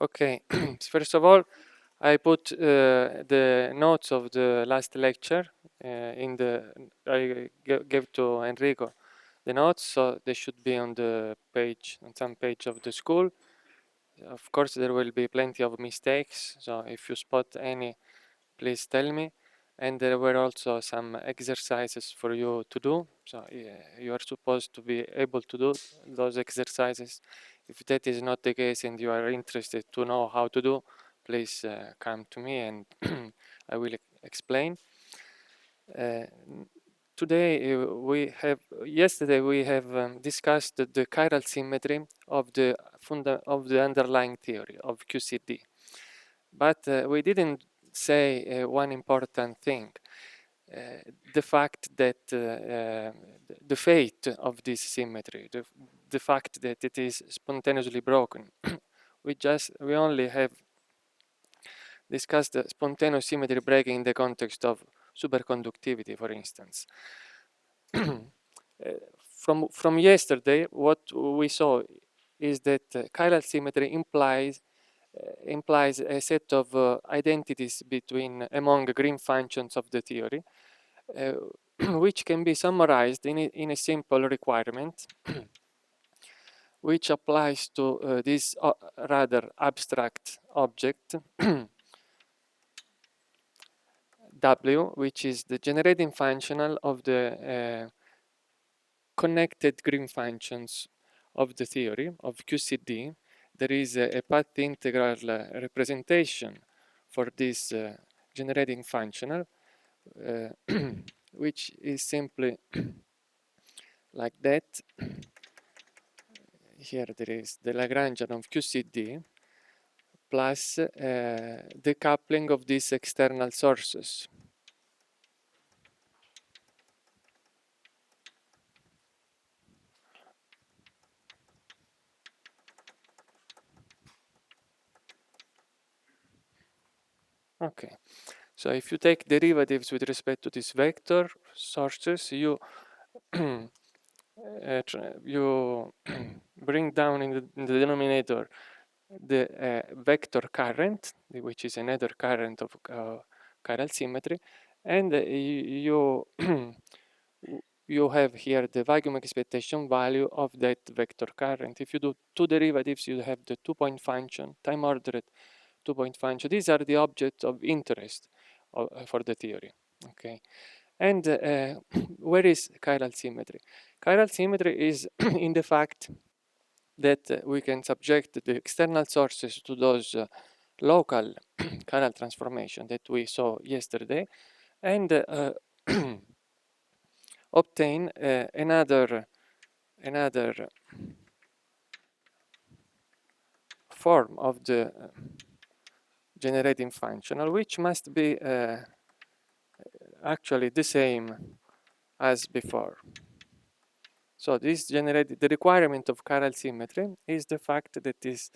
Okay, first of all, I put the notes of the last lecture in the. I gave to Enrico the notes, so they should be on the page, on some page of the school. Of course, there will be plenty of mistakes, so if you spot any, please tell me. And there were also some exercises for you to do, so you are supposed to be able to do those exercises. If that is not the case and you are interested to know how to do, please come to me and I will explain. Today yesterday we have discussed the chiral symmetry of the underlying theory of QCD, but we didn't say one important thing. The fact that the fate of this symmetry, the fact that it is spontaneously broken. we only have discussed the spontaneous symmetry breaking in the context of superconductivity, for instance. From yesterday, what we saw is that chiral symmetry implies a set of identities among green functions of the theory, which can be summarized in a simple requirement, which applies to this rather abstract object, W, which is the generating functional of the connected green functions of the theory of QCD. There is a path integral representation for this generating functional, which is simply like that. Here there is the Lagrangian of QCD plus the coupling of these external sources. Okay, so if you take derivatives with respect to these vector sources, you you bring down in the denominator the vector current, which is another current of chiral symmetry, and you you have here the vacuum expectation value of that vector current. If you do two derivatives, you have the 2-point function, time-ordered 2-point function. These are the objects of interest for the theory. Okay, and where is chiral symmetry? Chiral symmetry is in the fact that we can subject the external sources to those local chiral transformation that we saw yesterday, and obtain another form of the generating functional, which must be actually the same as before. So the requirement of chiral symmetry is the fact that this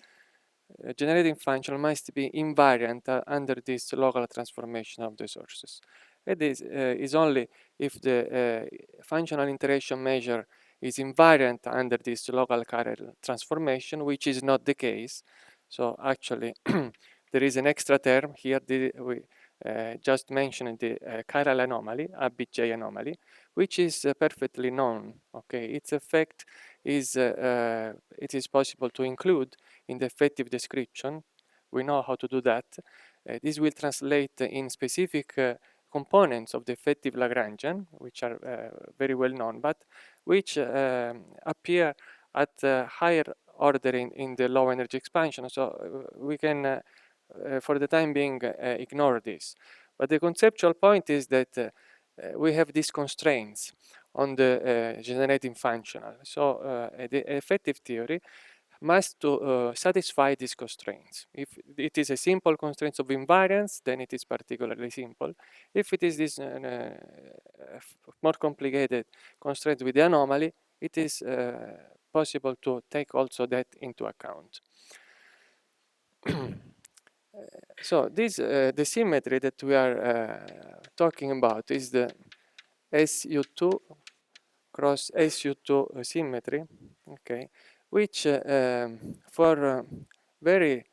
generating function must be invariant under this local transformation of the sources. It is only if the functional interaction measure is invariant under this local chiral transformation, which is not the case. So actually, there is an extra term here. We just mentioned the chiral anomaly, ABJ anomaly, which is perfectly known. Okay, its effect is it is possible to include in the effective description. We know how to do that. This will translate in specific components of the effective Lagrangian, which are very well known, but which appear at higher order in the low energy expansion. So we can, for the time being, ignore this. But the conceptual point is that we have these constraints on the generating functional. So the effective theory must satisfy these constraints. If it is a simple constraint of invariance, then it is particularly simple. If it is this more complicated constraint with the anomaly, it is possible to take also that into account. So this the symmetry that we are talking about is the SU2 cross SU2 symmetry, okay, which for very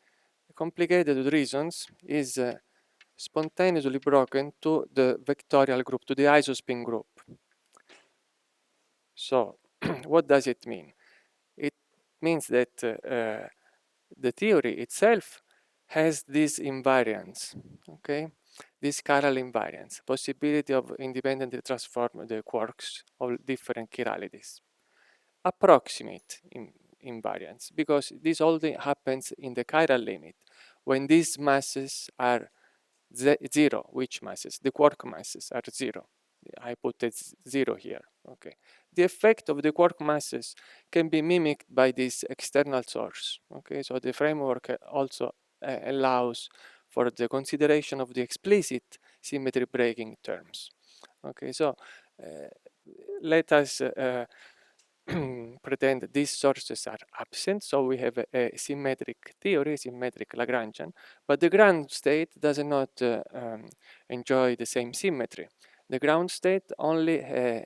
complicated reasons, is spontaneously broken to the vectorial group, to the isospin group. So what does it mean? It means that the theory itself has this invariance, okay? This chiral invariance, possibility of independently transform the quarks of different chiralities. Approximate invariance, because this only happens in the chiral limit when these masses are zero. Which masses? The quark masses are zero. I put it 0 here. Okay. The effect of the quark masses can be mimicked by this external source. Okay, so the framework also allows for the consideration of the explicit symmetry breaking terms. Okay, so let us pretend these sources are absent, so we have a symmetric theory, symmetric Lagrangian, but the ground state does not enjoy the same symmetry. The ground state only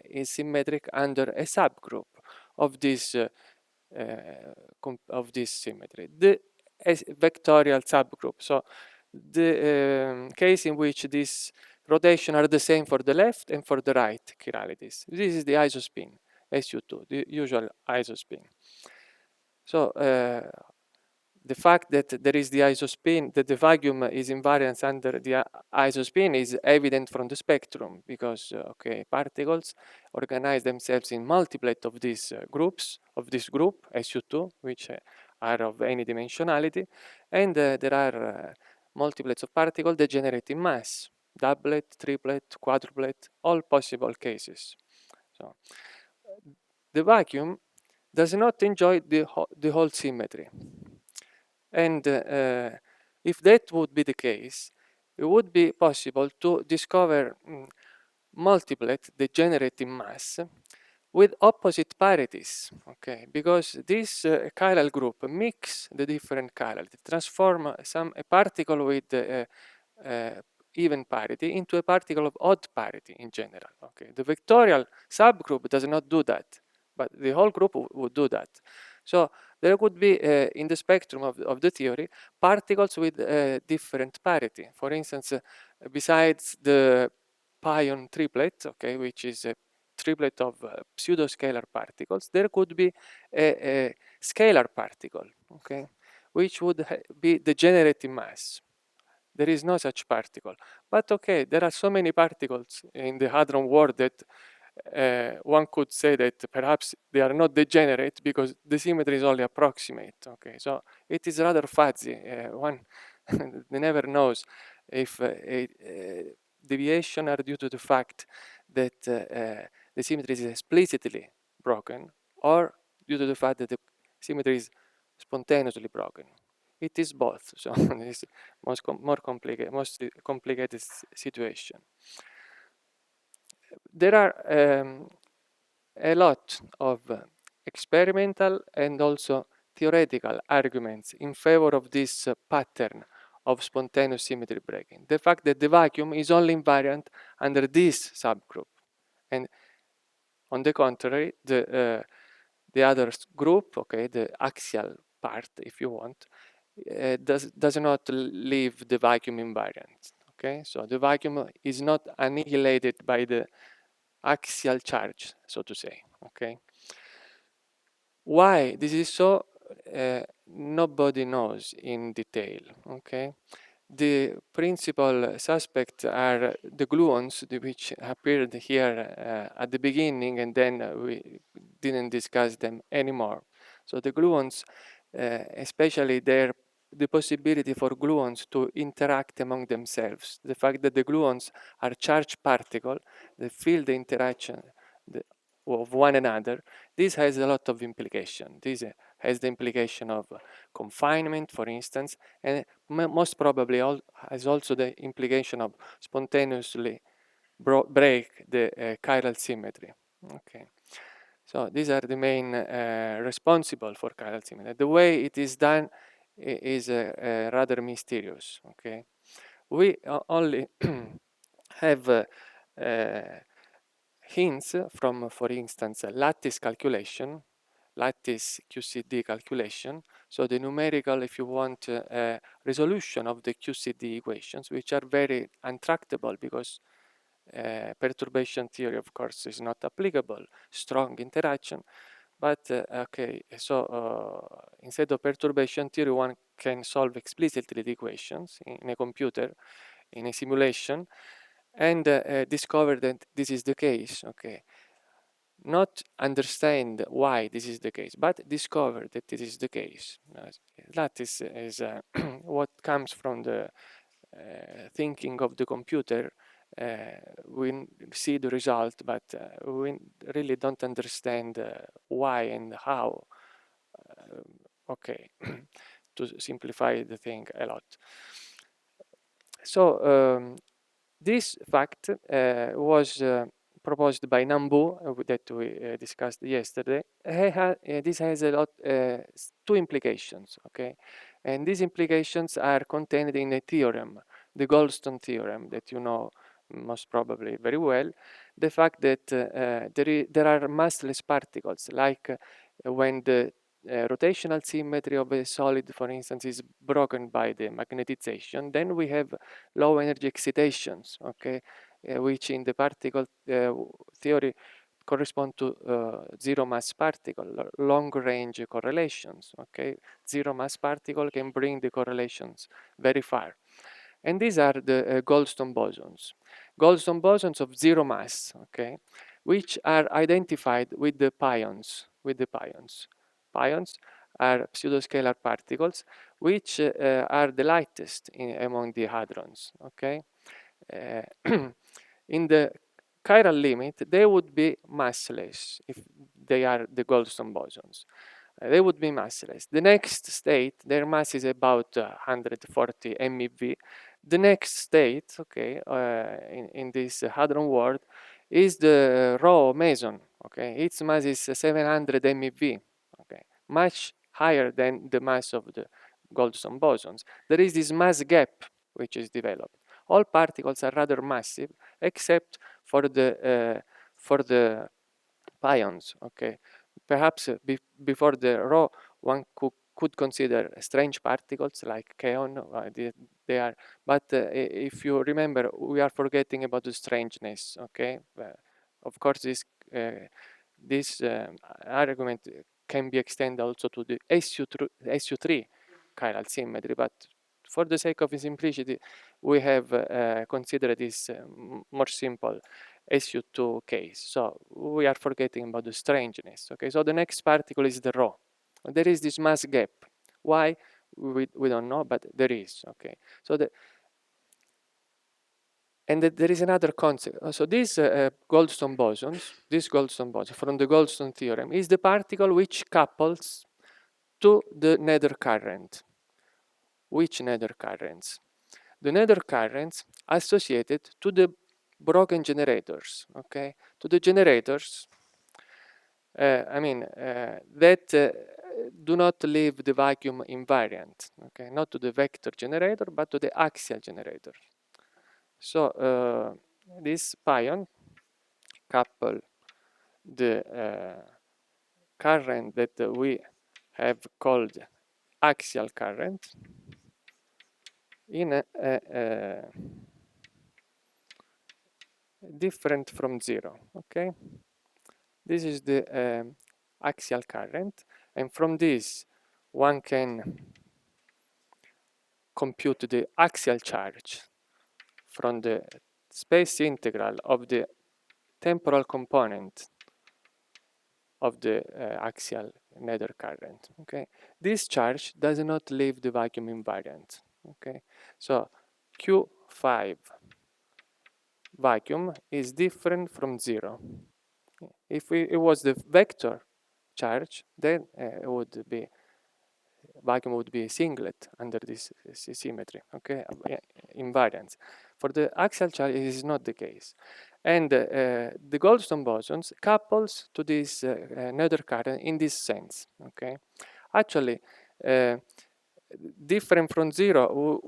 is symmetric under a subgroup of this symmetry, the vectorial subgroup. So the case in which these rotation are the same for the left and for the right chiralities. This is the isospin, SU2, the usual isospin. So the fact that there is the isospin, that the vacuum is invariant under the isospin is evident from the spectrum, because okay, particles organize themselves in multiplet of these groups, of this group, SU2, which are of any dimensionality, and there are multiplets of particles that generate in mass, doublet, triplet, quadruplet, all possible cases. So the vacuum does not enjoy the whole symmetry. And if that would be the case, it would be possible to discover multiplet that generate in mass with opposite parities, okay? Because this chiral group mix the different chirals, transform a particle with even parity into a particle of odd parity in general, okay? The vectorial subgroup does not do that, but the whole group would do that. So there could be, in the spectrum of the theory, particles with different parity. For instance, besides the pion triplet, okay, which is a triplet of pseudo-scalar particles, there could be a scalar particle, okay, which would be the generating mass. There is no such particle. But okay, there are so many particles in the hadron world that one could say that perhaps they are not degenerate because the symmetry is only approximate. Okay, so it is rather fuzzy. One never knows if deviation are due to the fact that the symmetry is explicitly broken, or due to the fact that the symmetry is spontaneously broken. It is both, so it's most complicated situation. There are a lot of experimental and also theoretical arguments in favor of this pattern of spontaneous symmetry breaking. The fact that the vacuum is only invariant under this subgroup, and on the contrary, the other group, okay, the axial part, if you want, does not leave the vacuum invariant. Okay, so the vacuum is not annihilated by the axial charge, so to say. Okay, why this is so, nobody knows in detail. Okay, the principal suspects are the gluons, which appeared here at the beginning, and then we didn't discuss them anymore. So the gluons, especially the possibility for gluons to interact among themselves. The fact that the gluons are charged particles that feel the interaction of one another, this has a lot of implication. This has the implication of confinement, for instance, and most probably has also the implication of spontaneously break the chiral symmetry. Okay, so these are the main responsible for chiral symmetry. The way it is done is rather mysterious. Okay, we only have hints from, for instance, lattice calculation. lattice QCD calculation. So the numerical, if you want, resolution of the QCD equations, which are very untractable because perturbation theory, of course, is not applicable, strong interaction. But okay, so instead of perturbation theory, one can solve explicitly the equations in a computer, in a simulation, and discover that this is the case. Okay, not understand why this is the case, but discover that this is the case. That is what comes from the thinking of the computer. We see the result, but we really don't understand why and how. Okay, to simplify the thing a lot. So this fact was proposed by Nambu that we discussed yesterday. This has a lot, two implications, okay? And these implications are contained in a theorem, the Goldstone theorem, that you know most probably very well. The fact that there are massless particles, like when the rotational symmetry of a solid, for instance, is broken by the magnetization, then we have low energy excitations, okay, which in the particle theory correspond to zero mass particle, long range correlations, okay. Zero mass particle can bring the correlations very far. And these are the Goldstone bosons. Goldstone bosons of zero mass, okay, which are identified with the pions, Pions are pseudoscalar particles, which are the lightest among the hadrons, okay. In the chiral limit, they would be massless if they are the Goldstone bosons. They would be massless. The next state, their mass is about 140 MeV. The next state, okay, in this hadron world, is the rho meson. Okay, its mass is 700 MeV. Okay, much higher than the mass of the Goldstone bosons. There is this mass gap which is developed. All particles are rather massive, except for the pions. Okay, perhaps before the rho, one could consider strange particles like kaon. They are, but if you remember, we are forgetting about the strangeness. Okay, of course, this argument can be extended also to the SU3 chiral symmetry, but for the sake of simplicity, we have considered this more simple SU2 case. So we are forgetting about the strangeness. Okay, so the next particle is the rho. There is this mass gap. Why? We don't know, but there is. Okay, so there is another concept. So this Goldstone boson from the Goldstone theorem is the particle which couples to the nether current. Which nether currents? The nether currents associated to the broken generators, okay? To the generators, that do not leave the vacuum invariant, okay? Not to the vector generator, but to the axial generator. So this pion couple the current that we have called axial current in a different from zero, okay? This is the axial current, and from this one can compute the axial charge from the space integral of the temporal component of the axial nether current, okay? This charge does not leave the vacuum invariant, okay? So Q5 vacuum is different from zero. If it was the vector charge, then vacuum would be a singlet under this symmetry, okay, invariance. For the axial charge, it is not the case. And the Goldstone bosons couples to this nether current in this sense, okay. Actually, different from zero,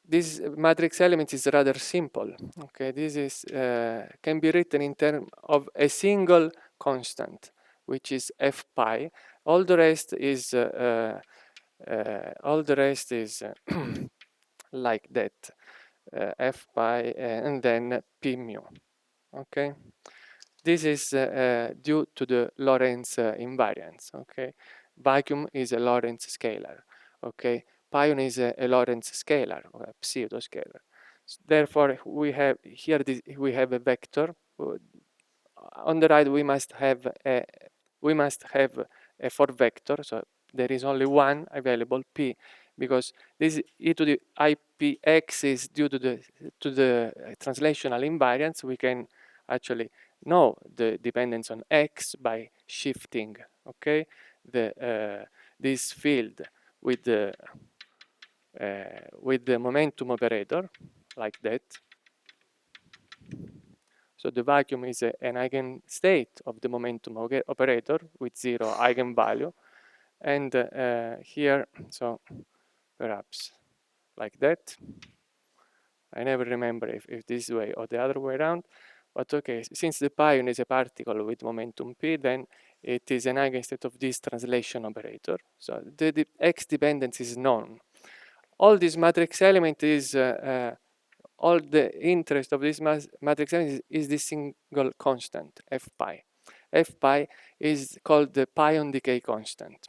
this matrix element is rather simple, okay. This is can be written in terms of a single constant, which is f pi. All the rest is like that, f pi and then p mu. Okay, this is due to the Lorentz invariance. Okay, vacuum is a Lorentz scalar. Okay, pion is a Lorentz scalar or a pseudo scalar. Therefore, we have here we have a vector. On the right, we must have a four vector. So there is only one available, p, because this e to the ipx is due to the translational invariance. We can actually know the dependence on x by shifting, okay, this field with the momentum operator, like that. So the vacuum is an eigenstate of the momentum operator with 0 eigenvalue. And here, so perhaps like that. I never remember if this way or the other way around. But okay, since the pion is a particle with momentum p, then it is an eigenstate of this translation operator. So the x dependence is known. All this matrix element is all the interest of this matrix element is this single constant, f pi. F pi is called the pion decay constant.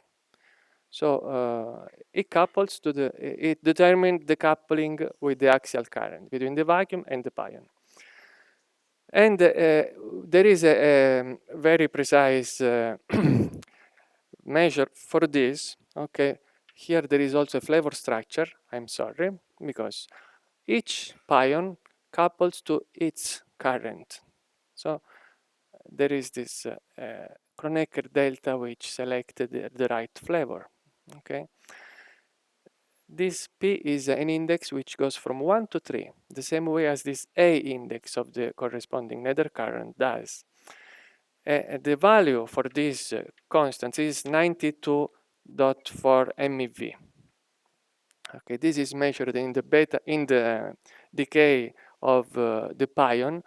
So it couples to it determines the coupling with the axial current between the vacuum and the pion. And there is a very precise measure for this. Okay, here there is also a flavor structure. I'm sorry, because each pion couples to its current. So there is this Kronecker delta which selected the right flavor. Okay. This P is an index which goes from 1 to 3, the same way as this A index of the corresponding nether current does. The value for this constant is 92.4 MeV. Okay, this is measured in the decay of the pion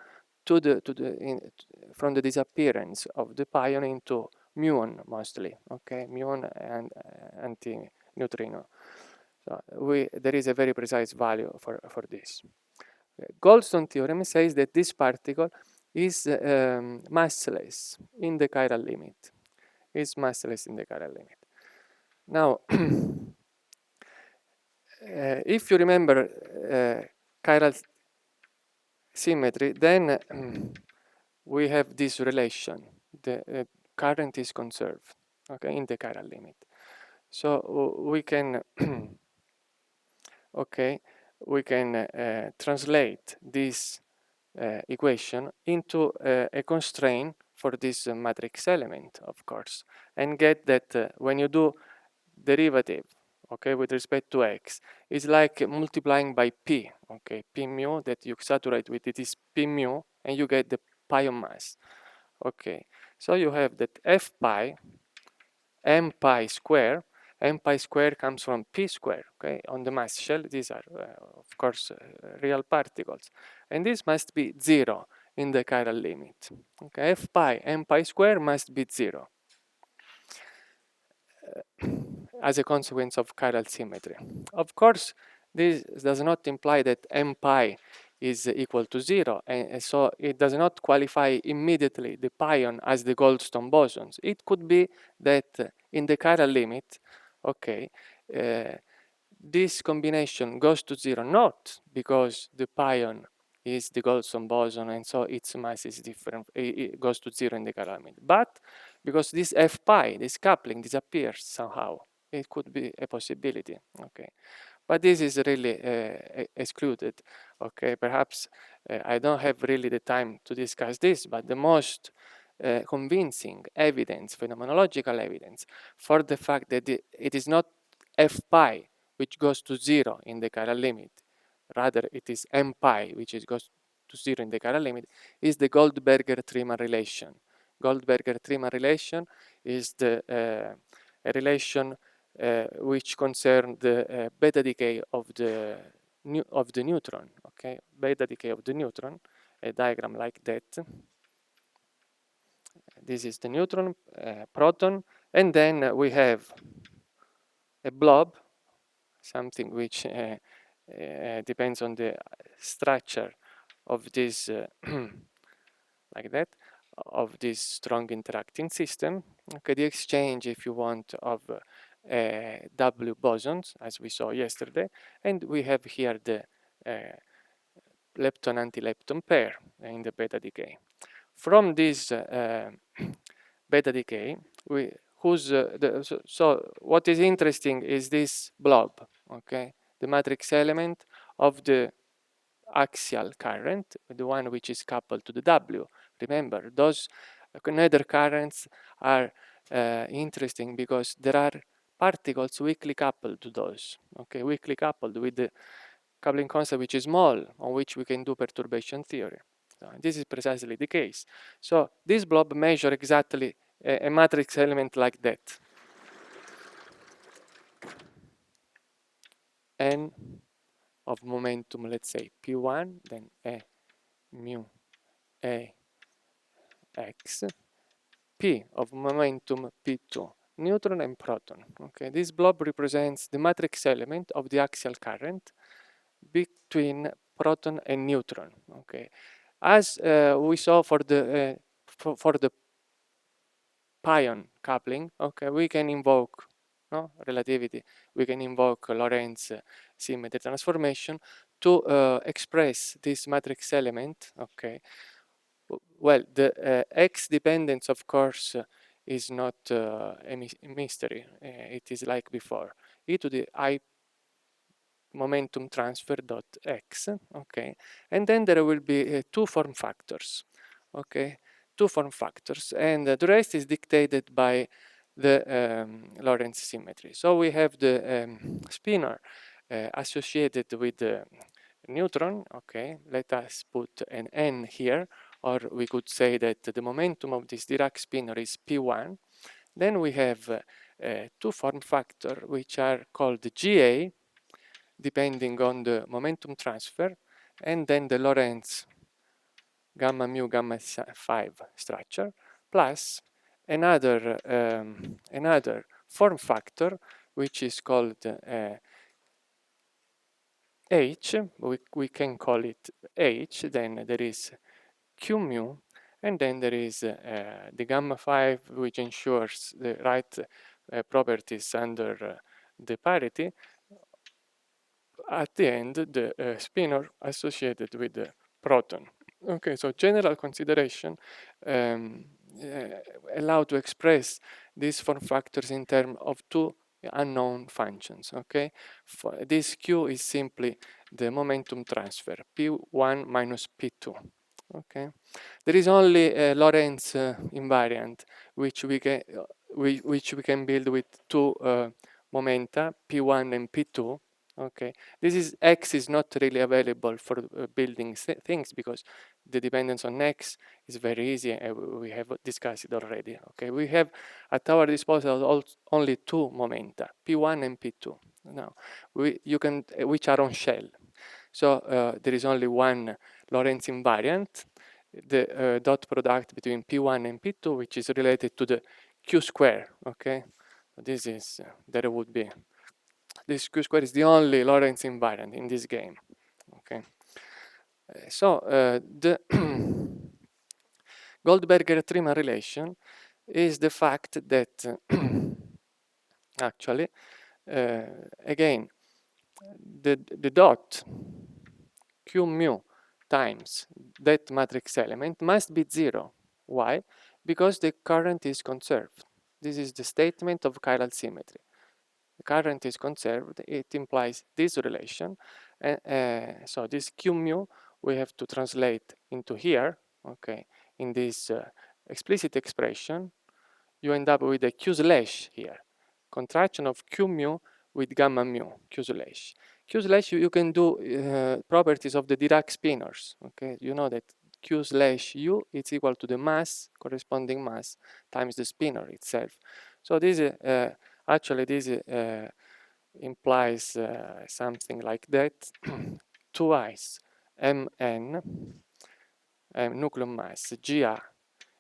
from the disappearance of the pion into muon mostly. Okay, muon and anti-neutrino. So there is a very precise value for this. Goldstone theorem says that this particle is massless in the chiral limit. Is massless in the chiral limit. Now, if you remember chiral symmetry, then we have this relation. The current is conserved, okay, in the chiral limit. So we can okay, we can translate this equation into a constraint for this matrix element, of course, and get that when you do derivative, okay, with respect to x, it's like multiplying by p, okay, p mu that you saturate with it is p mu, and you get the pion mass. Okay, so you have that f pi m pi square. M pi square comes from p square, okay? On the mass shell, these are, of course, real particles. And this must be 0 in the chiral limit. Okay, f pi m pi square must be 0 as a consequence of chiral symmetry. Of course, this does not imply that m pi is equal to 0, and so it does not qualify immediately the pion as the Goldstone bosons. It could be that in the chiral limit, okay, this combination goes to 0 not because the pion is the Goldstone boson and so its mass is different, it goes to 0 in the chiral limit, but because this f pi, this coupling, disappears somehow. It could be a possibility, okay. But this is really excluded, okay. Perhaps I don't have really the time to discuss this, but the most convincing evidence, phenomenological evidence, for the fact that it is not f pi which goes to 0 in the chiral limit, rather it is m pi which goes to 0 in the chiral limit, is the Goldberger-Trimmer relation. Goldberger-Trimmer relation is a relation which concern the beta decay of the neutron. Okay, beta decay of the neutron, a diagram like that. this is the neutron, proton, and then we have a blob, something which depends on the structure of this like that, of this strong interacting system. Okay, the exchange, if you want, of W bosons, as we saw yesterday, and we have here the lepton-antilepton pair in the beta decay. From this beta decay, so what is interesting is this blob, okay, the matrix element of the axial current, the one which is coupled to the W. Remember, those nether currents are interesting because there are particles weakly coupled to those, okay, weakly coupled with the coupling constant which is small, on which we can do perturbation theory. So this is precisely the case. So this blob measures exactly a matrix element like that. N of momentum, let's say P1, then E mu A X, P of momentum P2, neutron and proton. Okay, this blob represents the matrix element of the axial current between proton and neutron. Okay, as we saw for the pion coupling, okay, we can invoke relativity. We can invoke Lorentz symmetry transformation to express this matrix element. Okay, well, the x dependence, of course, is not a mystery. It is like before, e to the I momentum transfer dot x, okay, and then there will be two form factors, okay, two form factors, and the rest is dictated by the Lorentz symmetry. So we have the spinor associated with the neutron, okay, let us put an n here, or we could say that the momentum of this Dirac spinor is p1. Then we have two form factor which are called GA, depending on the momentum transfer, and then the Lorentz gamma mu gamma 5 structure, plus another form factor which is called H. We can call it H. Then there is Q mu, and then there is the gamma 5, which ensures the right properties under the parity. At the end, the spinor associated with the proton. Okay, so general consideration allow to express these form factors in terms of two unknown functions. Okay, this Q is simply the momentum transfer, P1 minus P2. Okay, there is only a Lorentz invariant which we can build with two momenta, P1 and P2. Okay, this is X is not really available for building things because the dependence on X is very easy, and we have discussed it already. Okay, we have at our disposal only two momenta, P1 and P2. Now, which are on shell. So there is only one Lorentz invariant, the dot product between P1 and P2, which is related to the Q square. Okay, this is there would be. This Q square is the only Lorentz invariant in this game. Okay, so the Goldberger-Triman relation is the fact that actually, again, the dot Q mu times that matrix element must be 0. Why? Because the current is conserved. This is the statement of chiral symmetry. The current is conserved. It implies this relation. And so this Q mu we have to translate into here, okay, in this explicit expression. You end up with a Q slash here. Contraction of Q mu with gamma mu, Q slash. Q slash you can do properties of the Dirac spinors. Okay, you know that Q slash U is equal to the mass, corresponding mass, times the spinor itself. So this actually this implies something like that. Twice mn nucleon mass gr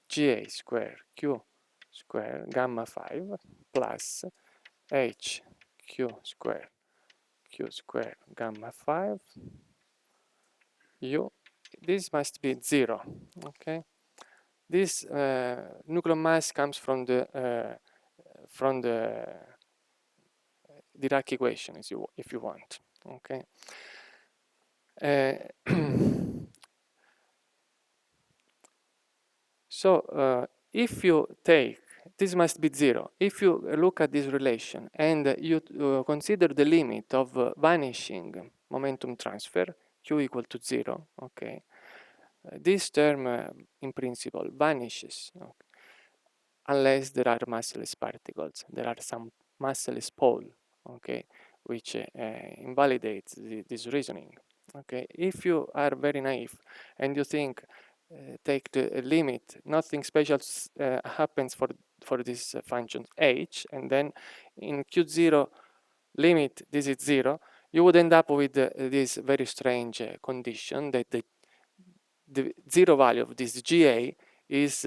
GA square Q square gamma 5 plus H Q square gamma 5 U. This must be 0, okay? This nucleon mass comes from the Dirac equation, if you want, okay? So if you take, this must be 0. If you look at this relation and you consider the limit of vanishing momentum transfer, Q equal to 0, okay, this term in principle vanishes, okay, unless there are massless particles. There are some massless pole, okay, which invalidates this reasoning. Okay, if you are very naive and you think take the limit, nothing special happens for this function h, and then in Q0 limit this is 0, you would end up with this very strange condition that the 0 value of this GA is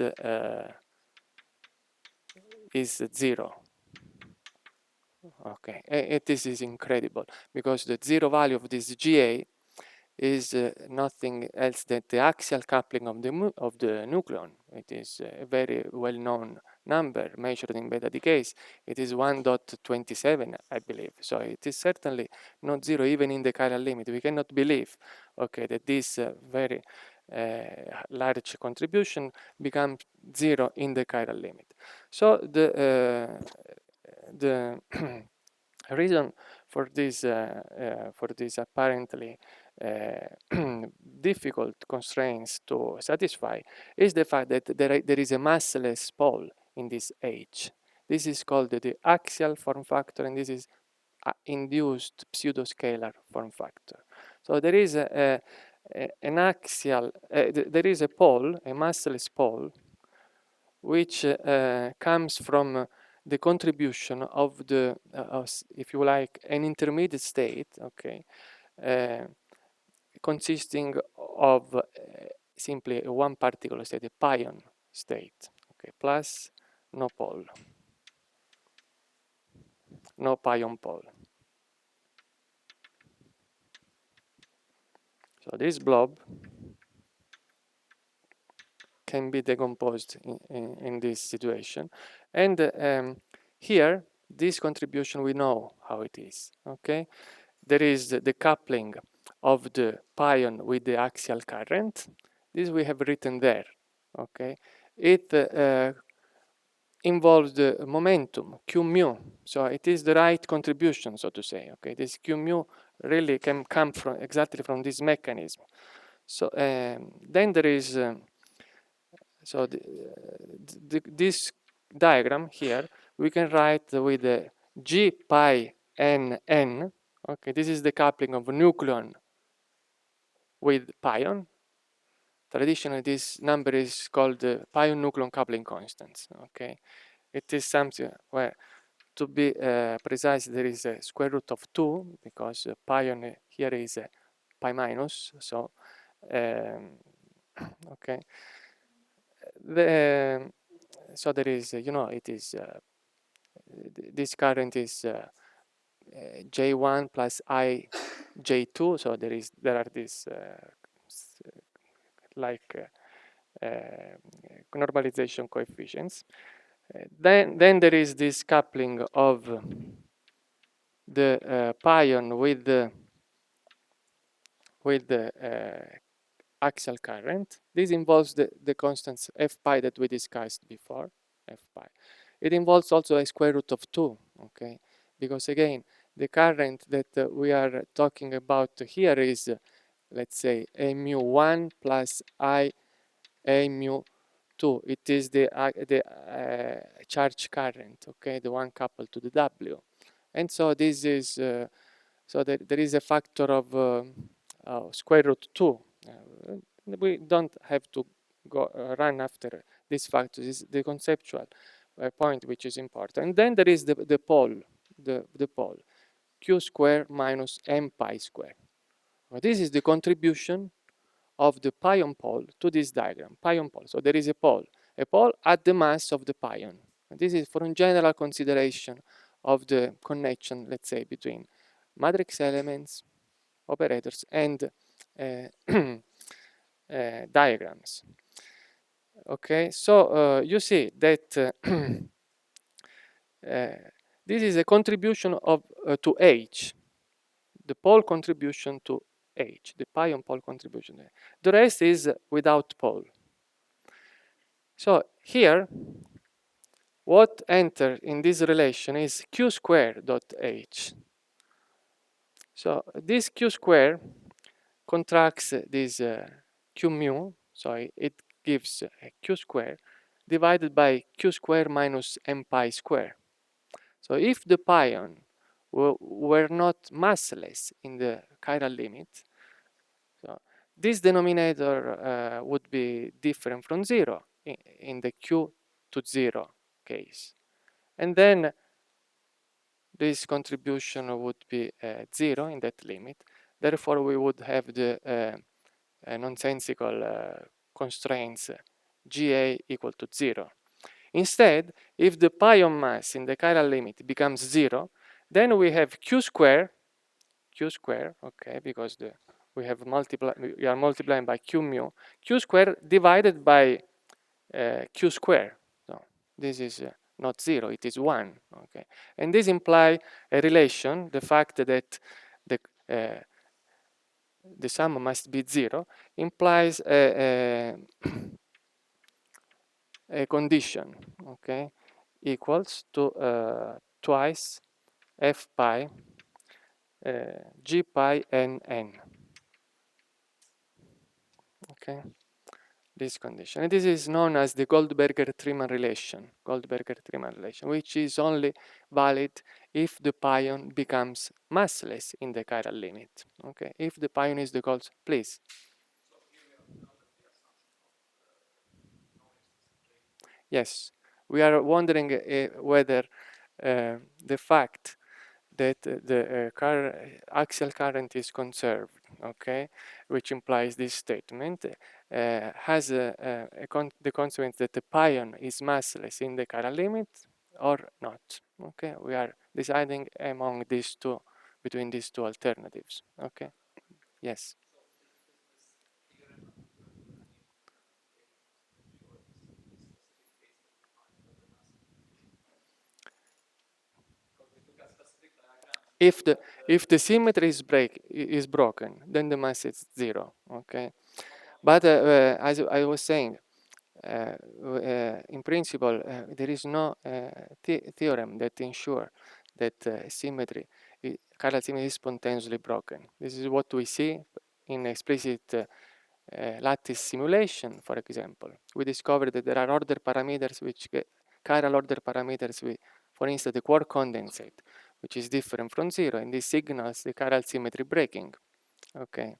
0. Okay, and this is incredible because the 0 value of this GA is nothing else than the axial coupling of the nucleon. It is a very well-known number measured in beta decays. It is 1.27, I believe. So it is certainly not 0 even in the chiral limit. We cannot believe, okay, that this very large contribution becomes 0 in the chiral limit. So the reason for this apparently difficult constraints to satisfy is the fact that there is a massless pole in this H. This is called the axial form factor, and this is induced pseudoscalar form factor. So there is an axial, there is a pole, a massless pole, which comes from the contribution of the, if you like, an intermediate state, okay, consisting of simply one particle state, a pion state, okay, plus no pole, no pion pole. So this blob can be decomposed in this situation, and here this contribution we know how it is, okay? There is the coupling of the pion with the axial current. This we have written there, okay? It involves the momentum, Q mu. So it is the right contribution, so to say, okay? This Q mu really can come from exactly from this mechanism. So then there is, this diagram here, we can write with the G pi n n. Okay, this is the coupling of nucleon with pion. Traditionally, this number is called the pion-nucleon coupling constant. Okay, it is something where, to be precise, there is a square root of 2 because pion here is pi minus. So, okay, so there is, it is this current is J1 plus I J2, so there are these normalization coefficients. Then there is this coupling of the pion with the axial current. This involves the constants f pi that we discussed before, f pi. It involves also a square root of 2, okay? Because again, the current that we are talking about here is, let's say, a mu 1 plus I a mu 2. It is the charge current, okay, the one coupled to the W. And so this is, so there is a factor of square root 2. We don't have to go run after this factor. This is the conceptual point which is important. And then there is the pole, the pole, Q square minus m pi square. Well, this is the contribution of the pion pole to this diagram, pion pole. So there is a pole, a pole at the mass of the pion. And this is for a general consideration of the connection, let's say, between matrix elements, operators, and diagrams. Okay, so you see that this is a contribution of to H, the pole contribution to H, the pion pole contribution. The rest is without pole. So here, what enters in this relation is q square dot H. So this q square contracts this q mu, so it gives q square divided by q square minus m pi square. So if the pion were not massless in the chiral limit, so this denominator would be different from 0 in the q to 0 case. And then this contribution would be 0 in that limit. Therefore, we would have the nonsensical constraints GA equal to 0. Instead, if the pion mass in the chiral limit becomes 0, then we have q square, okay, because we are multiplying by q mu, q square divided by q square. So this is not 0, it is 1. Okay, and this implies a relation, the fact that the sum must be 0, implies a condition, okay, equals to twice f pi g pi n n. Okay, this condition. And this is known as the Goldberger-Triman relation, which is only valid if the pion becomes massless in the chiral limit. Okay, if the pion is the Gold, please. Yes, we are wondering whether the fact that the axial current is conserved, okay, which implies this statement, has the consequence that the pion is massless in the chiral limit or not. Okay, we are deciding among these two, between these two alternatives. Okay, yes. If the symmetry is broken, then the mass is 0. Okay, but as I was saying, in principle, there is no theorem that ensures that symmetry, chiral symmetry is spontaneously broken. This is what we see in explicit lattice simulation, for example. We discovered that there are order parameters which get chiral order parameters with, for instance, the quark condensate, which is different from 0, and this signals the chiral symmetry breaking. Okay,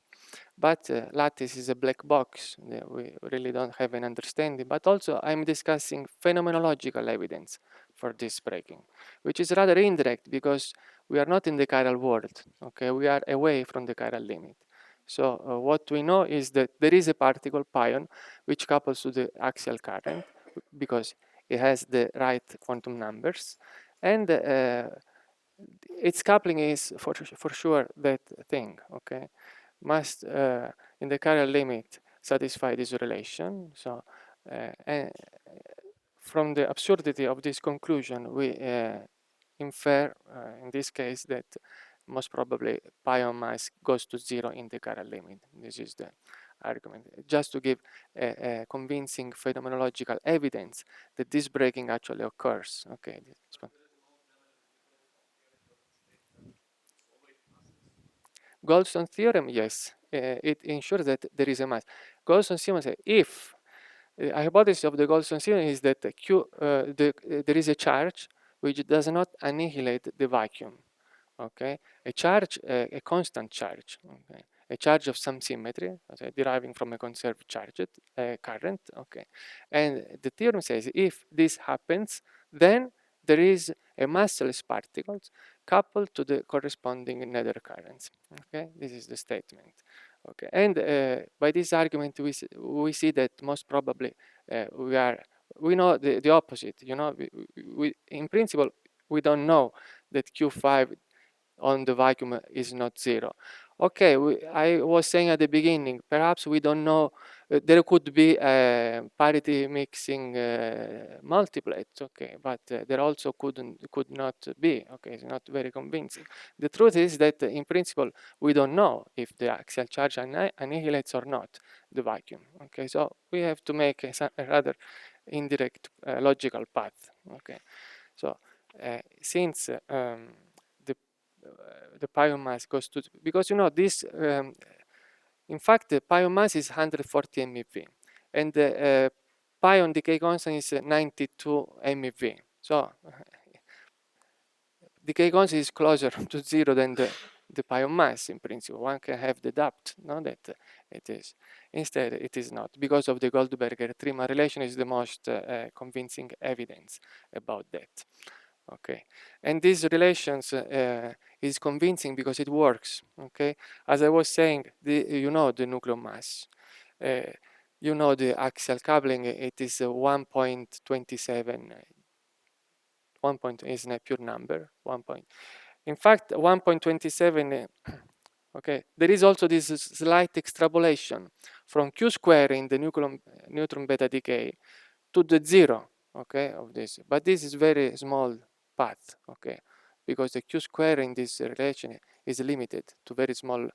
but lattice is a black box. We really don't have an understanding. But also, I'm discussing phenomenological evidence for this breaking, which is rather indirect because we are not in the chiral world. Okay, we are away from the chiral limit. So what we know is that there is a particle pion which couples to the axial current because it has the right quantum numbers, and its coupling is for sure that thing. Okay, must in the chiral limit satisfy this relation. So from the absurdity of this conclusion, we infer in this case that most probably pion mass goes to 0 in the chiral limit. This is the argument, just to give a convincing phenomenological evidence that this breaking actually occurs. Okay. Goldstone theorem, yes, it ensures that there is a mass. Goldstone theorem says if a hypothesis of the Goldstone theorem is that there is a charge which does not annihilate the vacuum. Okay, a charge, a constant charge, okay, a charge of some symmetry, okay, deriving from a conserved charge current. Okay, and the theorem says if this happens, then there is a massless particles coupled to the corresponding nether currents. Okay, this is the statement. Okay, and by this argument we see that most probably we are we know the opposite. We in principle we don't know that Q5 on the vacuum is not zero. Okay, I was saying at the beginning, perhaps we don't know, there could be a parity mixing multiplet, okay, but there also could not be, okay, it's not very convincing. The truth is that in principle, we don't know if the axial charge annihilates or not the vacuum, okay, so we have to make a rather indirect logical path, okay. So since the pion mass goes to, because this, in fact, the pion mass is 140 MeV, and the pion decay constant is 92 MeV. So decay constant is closer to zero than the pion mass in principle. One can have the doubt, no, that it is. Instead, it is not, because of the Goldberger-Triemann relation is the most convincing evidence about that. Okay, and these relations is convincing because it works. Okay, as I was saying, the nuclear mass, the axial coupling. It is 1.27. 1 point is a pure number. 1 point. In fact, 1.27. Okay, there is also this slight extrapolation from Q square in the neutron beta decay to the zero, okay, of this. But this is very small path, okay, because the Q square in this relation is limited to very small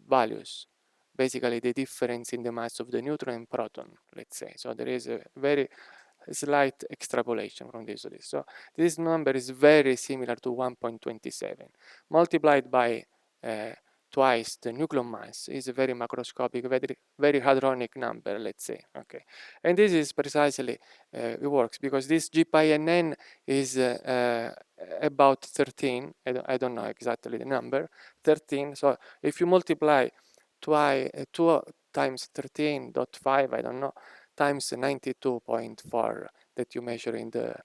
values. Basically, the difference in the mass of the neutron and proton, let's say. So there is a very slight extrapolation from this to this. So this number is very similar to 1.27 multiplied by twice the nuclear mass is a very macroscopic, very hadronic number, let's say. Okay, and this is precisely it works because this G pi n is about 13. I don't know exactly the number, 13. So if you multiply 2 times 13.5, I don't know, times 92.4 that you measure in the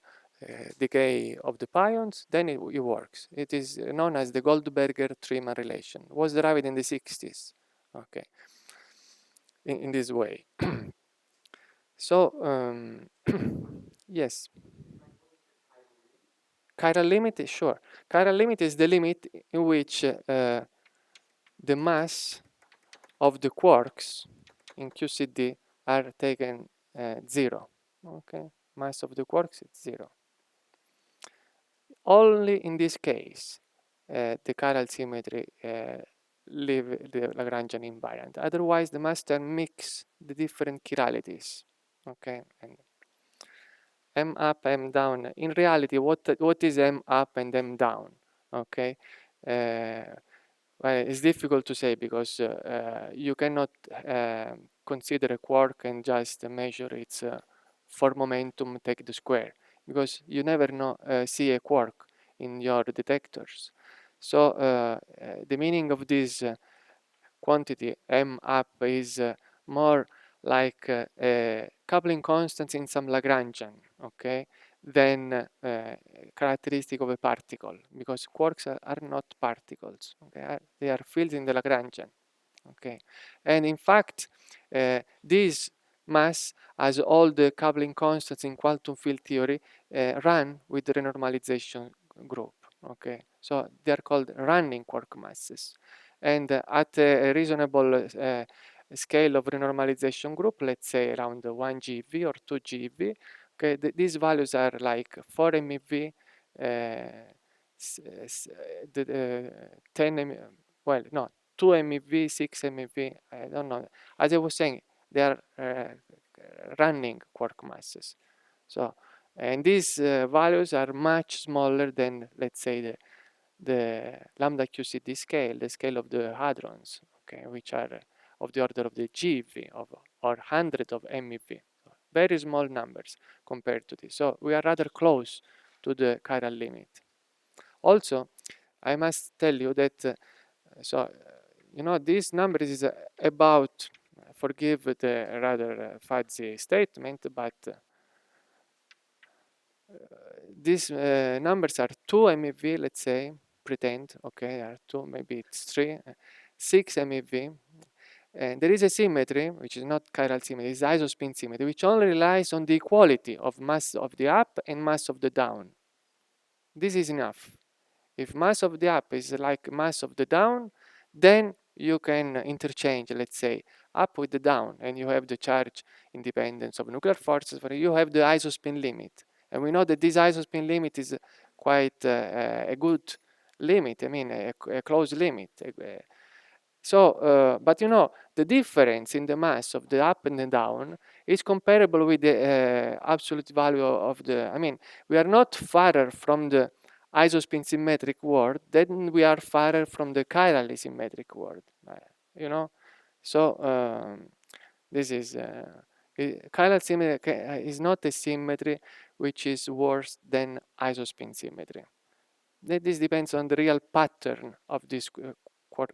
decay of the pions, then it works. It is known as the Goldberger-Triemann relation. It was derived in the 60s, okay, in this way. So, yes. Chiral limit, sure. Chiral limit is the limit in which the mass of the quarks in QCD are taken 0, okay? Mass of the quarks is 0. Only in this case, the chiral symmetry leave the Lagrangian invariant. Otherwise, the mass term mix the different chiralities. Okay, and m up, m down. In reality, what is m up and m down? Okay, well, it's difficult to say because you cannot consider a quark and just measure its for momentum, take the square, because you never see a quark in your detectors. So the meaning of this quantity m up is more like a coupling constant in some Lagrangian, okay, than characteristic of a particle, because quarks are not particles, okay, they are fields in the Lagrangian, okay, and in fact this mass, as all the coupling constants in quantum field theory, run with the renormalization group, okay, so they are called running quark masses, and at a reasonable scale of renormalization group, let's say around 1 GeV or 2 GeV, okay, these values are like 4 MeV, 10 MeV, well, no, 2 MeV, 6 MeV, I don't know. As I was saying, they are running quark masses. So, and these values are much smaller than, let's say, the lambda QCD scale, the scale of the hadrons, okay, which are of the order of the GeV or 100 of MeV. Very small numbers compared to this. So we are rather close to the chiral limit. Also, I must tell you that, this number is about, forgive the rather fuzzy statement, but these numbers are 2 MeV, let's say, pretend, okay, are 2, maybe it's 3, 6 MeV, And there is a symmetry, which is not chiral symmetry, it's isospin symmetry, which only relies on the equality of mass of the up and mass of the down. This is enough. If mass of the up is like mass of the down, then you can interchange, let's say, up with the down, and you have the charge independence of nuclear forces. For you have the isospin limit, and we know that this isospin limit is quite a good limit. I mean, a close limit. So, but you know, the difference in the mass of the up and the down is comparable with the absolute value of the. I mean, we are not farther from the isospin symmetric world than we are farther from the chirally symmetric world. You know, so this is chiral symmetry is not a symmetry which is worse than isospin symmetry. This depends on the real pattern of these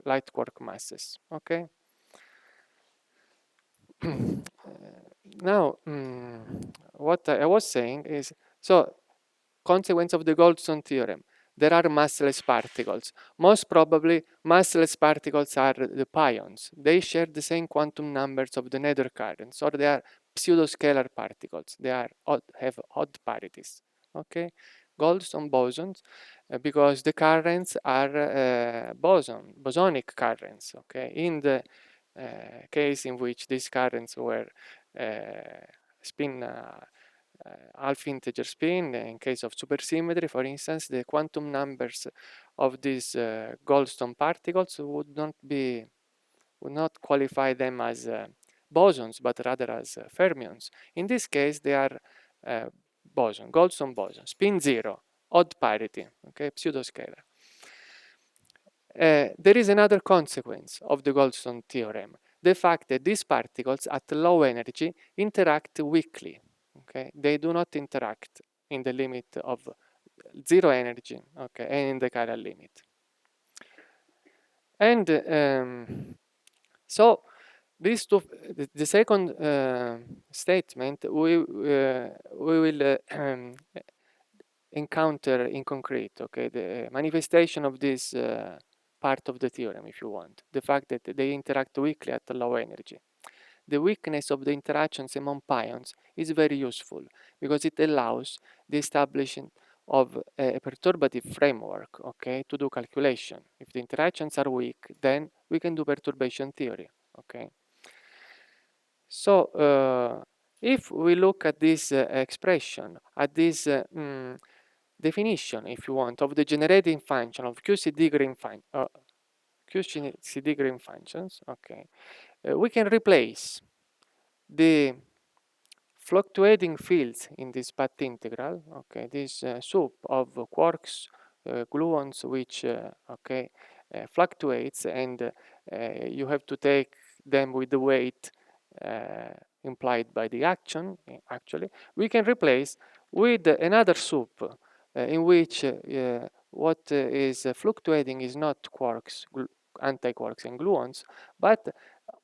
light quark masses. Okay. Now, what I was saying is, so consequence of the Goldstone theorem, there are massless particles. Most probably, massless particles are the pions. They share the same quantum numbers of the nether currents, or they are pseudoscalar particles. They are have odd parities. Okay, Goldstone bosons, because the currents are bosonic currents. Okay, in the case in which these currents were spin half integer spin. In case of supersymmetry, for instance, the quantum numbers of these Goldstone particles would not qualify them as bosons, but rather as fermions. In this case, they are Goldstone boson, spin 0, odd parity, okay, pseudoscalar. There is another consequence of the Goldstone theorem, the fact that these particles at low energy interact weakly. Okay, they do not interact in the limit of zero energy, okay, and in the chiral limit. And so these two, the second statement, we will encounter in concrete, okay, the manifestation of this part of the theorem, if you want, the fact that they interact weakly at low energy. The weakness of the interactions among pions is very useful because it allows the establishment of a perturbative framework, okay, to do calculation. If the interactions are weak, then we can do perturbation theory, okay. So if we look at this expression, at this definition, if you want, of the generating function of QCD Green functions, okay, we can replace the fluctuating fields in this path integral, okay, this soup of quarks, gluons, which okay, fluctuates, and you have to take them with the weight implied by the action. Actually, we can replace with another soup in which what is fluctuating is not quarks, antiquarks, and gluons, but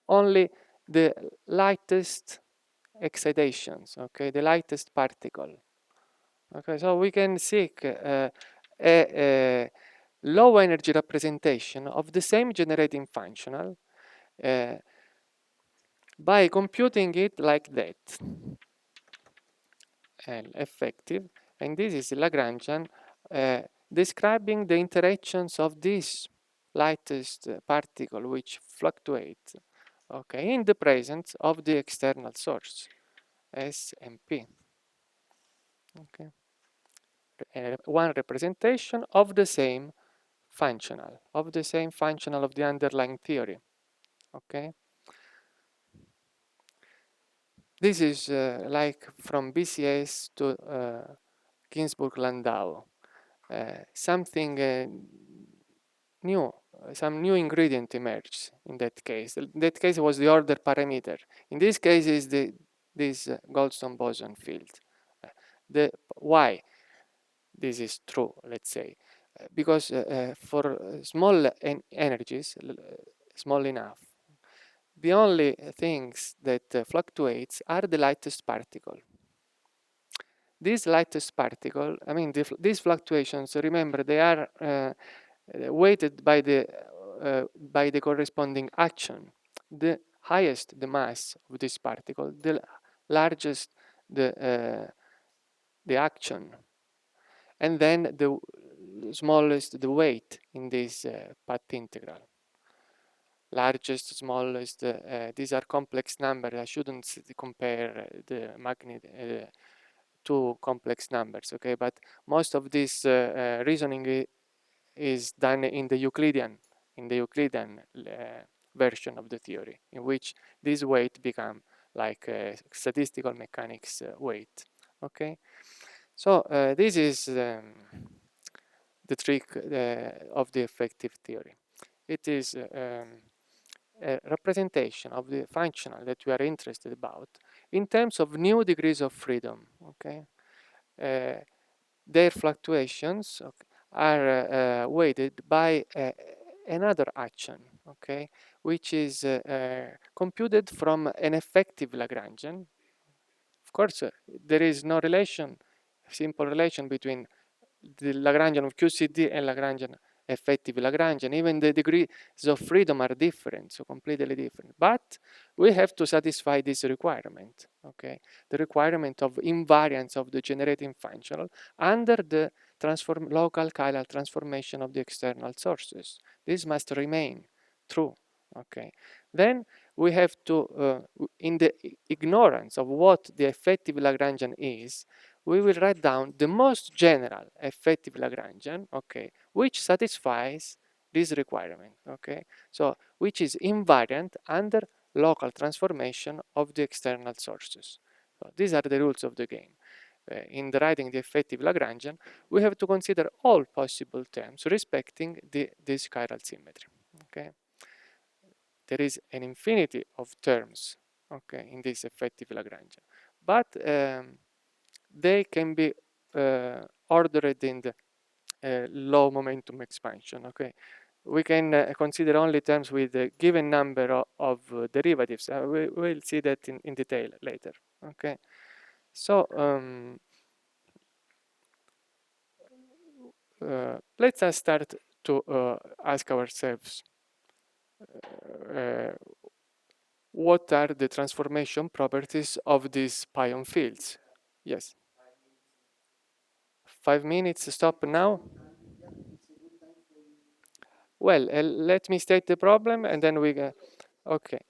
only the lightest excitations, okay, the lightest particle. Okay, so we can seek a low energy representation of the same generating functional by computing it like that, and effective, and this is Lagrangian describing the interactions of this lightest particle which fluctuates, okay, in the presence of the external source S and P. Okay, one representation of the same functional of the underlying theory. Okay, this is like from BCS to Ginsburg-Landau, something new, some new ingredient emerged in that case. In that case, it was the order parameter. In this case, is this Goldstone boson field. Why this is true? Let's say because for small energies, small enough, the only things that fluctuates are the lightest particle. This lightest particle, I mean, these fluctuations, remember, they are weighted by the corresponding action. the highest the mass of this particle, the largest the action, and then the smallest the weight in this path integral. Largest, smallest, these are complex numbers. I shouldn't compare the magnitude to complex numbers, okay? But most of this reasoning is done in the Euclidean version of the theory, in which this weight become like statistical mechanics weight. Okay, so this is the trick of the effective theory. It is a representation of the functional that we are interested about in terms of new degrees of freedom. Okay, their fluctuations are weighted by another action, okay, which is computed from an effective Lagrangian. Of course, there is no relation, simple relation between the Lagrangian of QCD and Lagrangian effective Lagrangian. Even the degrees of freedom are different, so completely different. But we have to satisfy this requirement, okay? The requirement of invariance of the generating functional under the local chiral transformation of the external sources. This must remain true, okay? Then we have to, in the ignorance of what the effective Lagrangian is, we will write down the most general effective Lagrangian, okay, which satisfies this requirement, okay, so which is invariant under local transformation of the external sources. So these are the rules of the game. In the writing the effective Lagrangian, we have to consider all possible terms respecting this chiral symmetry, okay. There is an infinity of terms, okay, in this effective Lagrangian, but they can be ordered in the low momentum expansion, okay. We can consider only terms with a given number of derivatives. We'll see that in detail later, okay. So let's start to ask ourselves what are the transformation properties of these pion fields? Yes. 5 minutes, stop now. Well, let me state the problem and then we okay.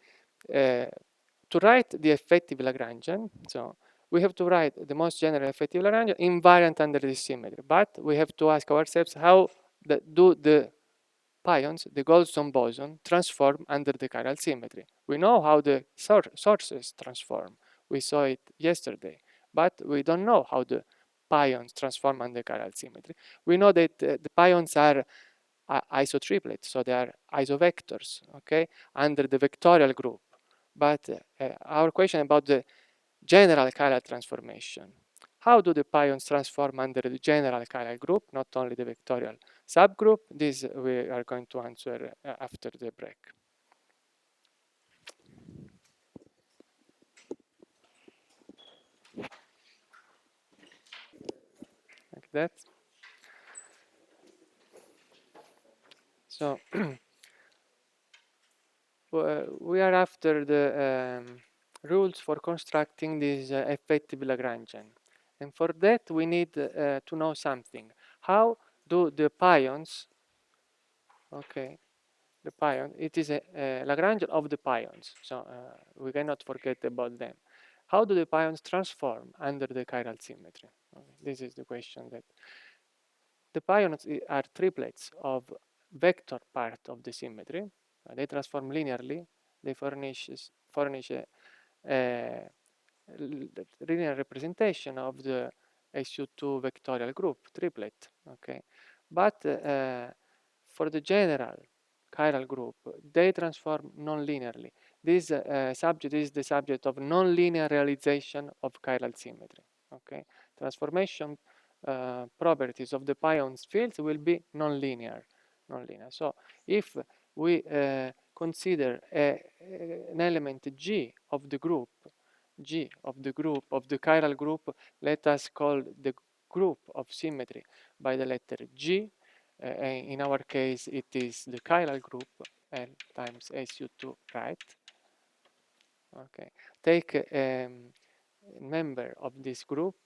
To write the effective Lagrangian, so we have to write the most general effective Lagrangian invariant under this symmetry, but we have to ask ourselves how do the pions, the Goldstone boson, transform under the chiral symmetry. We know how the sources transform. We saw it yesterday, but we don't know how the pions transform under chiral symmetry. We know that the pions are isotriplets, so they are isovectors, okay, under the vectorial group. But our question about the general chiral transformation. How do the pions transform under the general chiral group, not only the vectorial subgroup? This we are going to answer after the break. Like that. So we are after the rules for constructing this effective Lagrangian. And for that, we need to know something. How do the pions, okay, the pion, it is a Lagrangian of the pions, so we cannot forget about them. How do the pions transform under the chiral symmetry? Okay, this is the question. That the pions are triplets of vector part of the symmetry. They transform linearly. They furnish a linear representation of the SU2 vectorial group triplet. Okay, but for the general chiral group, they transform non-linearly. This subject is the subject of non-linear realization of chiral symmetry. Okay, transformation properties of the pions fields will be non-linear. So if we consider an element G of the group, of the chiral group, let us call the group of symmetry by the letter G. In our case, it is the chiral group L times SU2, right? Okay, take a member of this group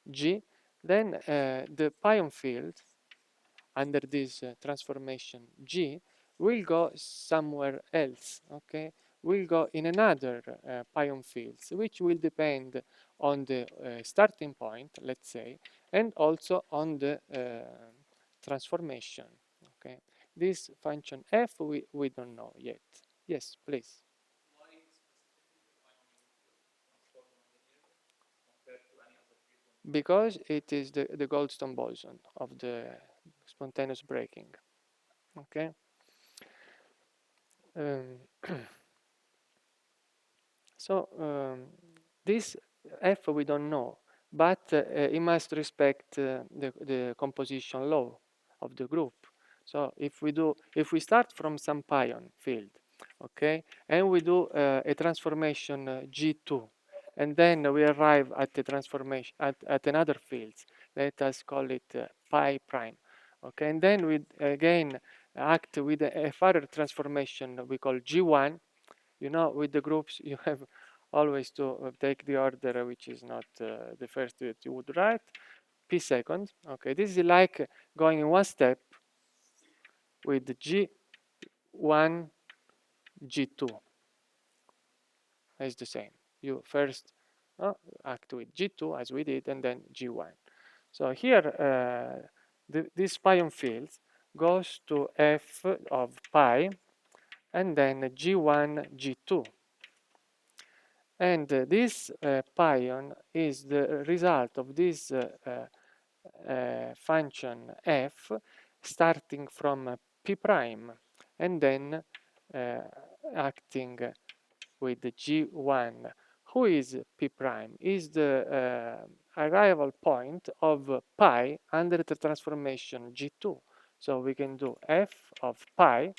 G, then the pion field under this transformation G will go somewhere else, okay? Will go in another pion fields, which will depend on the starting point, let's say, and also on the transformation, okay? This function f we don't know yet. Yes, please. Because it is the Goldstone boson of the spontaneous breaking, okay? Um, so this f we don't know, but it must respect the composition law of the group. So if we start from some pion field, okay, and we do a transformation G2, and then we arrive at the transformation at another field. Let us call it pi prime, okay, and then we again act with a further transformation we call G1. You know, with the groups, you have always to take the order which is not the first that you would write. P second. Okay, this is like going in one step with G1, G2. It's the same. You first act with G2 as we did, and then G1. So here, this pion field goes to F of pi, and then G1, G2. And this pion is the result of this function f starting from p prime and then acting with g1. Who is p prime? Is the arrival point of pi under the transformation g2. So we can do f of pi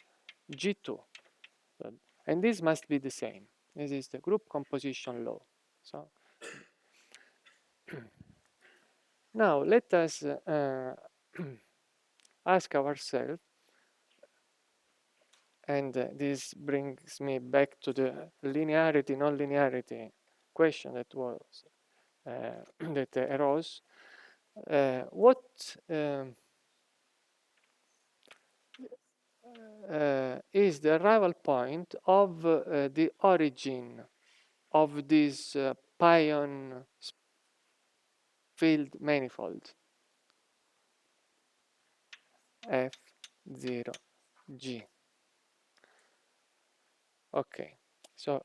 g2. And this must be the same. This is the group composition law. So now let us ask ourselves, and this brings me back to the linearity, non-linearity question that was that arose. What is the arrival point of the origin of this pion field manifold F0G? Okay, so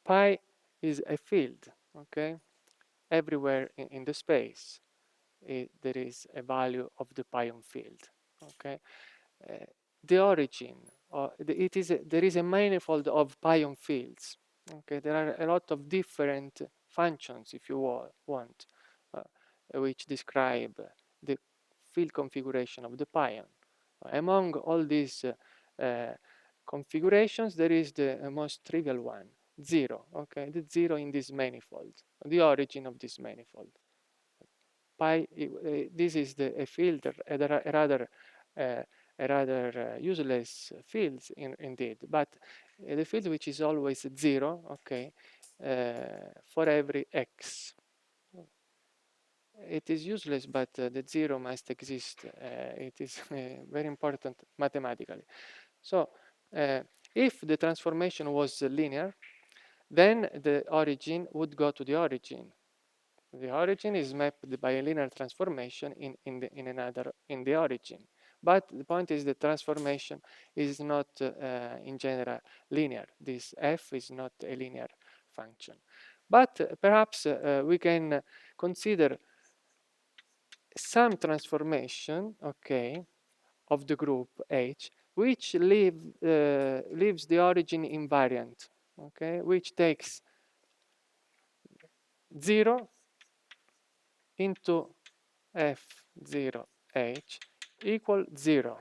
pi is a field, okay? Everywhere in the space, there is a value of the pion field, okay? The origin, there is a manifold of pion fields, okay? There are a lot of different functions, if you want, which describe the field configuration of the pion. Among all these configurations, there is the most trivial one, 0, okay? The 0 in this manifold, the origin of this manifold. Pi, this is a field, a rather useless field indeed, but the field which is always 0, okay, for every x. It is useless, but the 0 must exist. It is very important mathematically. So if the transformation was linear, then the origin would go to the origin. The origin is mapped by a linear transformation in the origin. But the point is the transformation is not in general linear. This f is not a linear function. But perhaps we can consider some transformation, okay, of the group H, which leaves the origin invariant, okay, which takes 0 into f0h equal 0.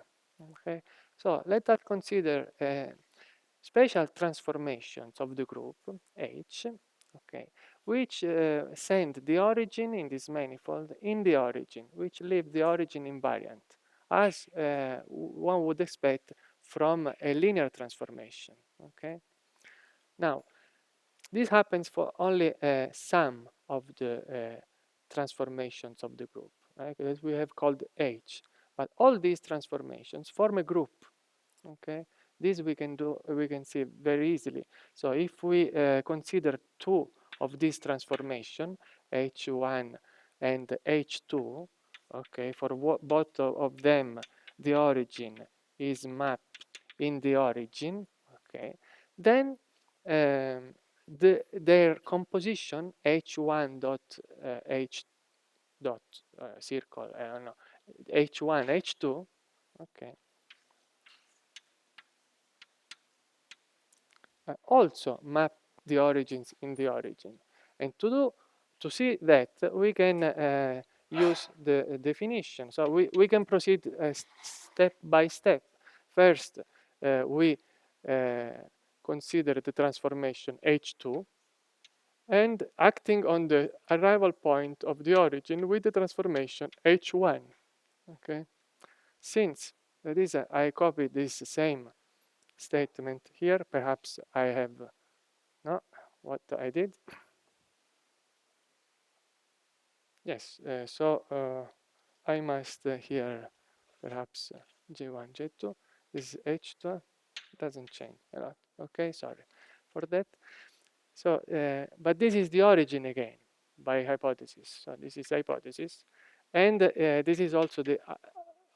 Okay, so let us consider special transformations of the group H, okay, which send the origin in this manifold in the origin, which leave the origin invariant, as one would expect from a linear transformation. Okay. Now, this happens for only some of the transformations of the group, right? That we have called H. But all these transformations form a group. Okay, this we can do. We can see very easily. So if we consider two of these transformation, H1 and H2, okay, for both of them, the origin is mapped in the origin. Okay, then their composition H1 dot H dot circle, I don't know, H1 H2, okay, also map the origins in the origin. And to see that, we can use the definition. So we can proceed step by step. First, we consider the transformation H2, and acting on the arrival point of the origin with the transformation H1. Okay, since that is, I copied this same statement here. Perhaps I have no what I did. Yes, I must here perhaps J1, J2. This is H2. Doesn't change a lot. Okay, sorry for that. So, but this is the origin again by hypothesis. So this is hypothesis, and this is also the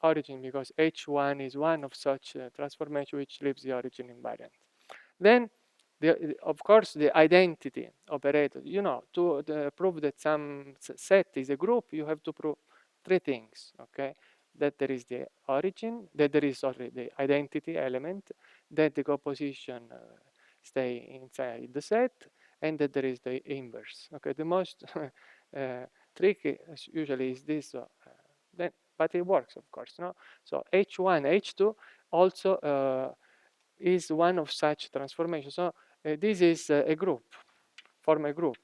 origin because H1 is one of such transformation which leaves the origin invariant. Then, of course, the identity operator. You know, to prove that some set is a group, you have to prove three things. Okay, that there is the origin, that there is already the identity element, that the composition stay inside the set, and that there is the inverse. Okay, the most tricky usually is this. Then, but it works, of course. No, so H1, H2 also is one of such transformations. So this is a group, form a group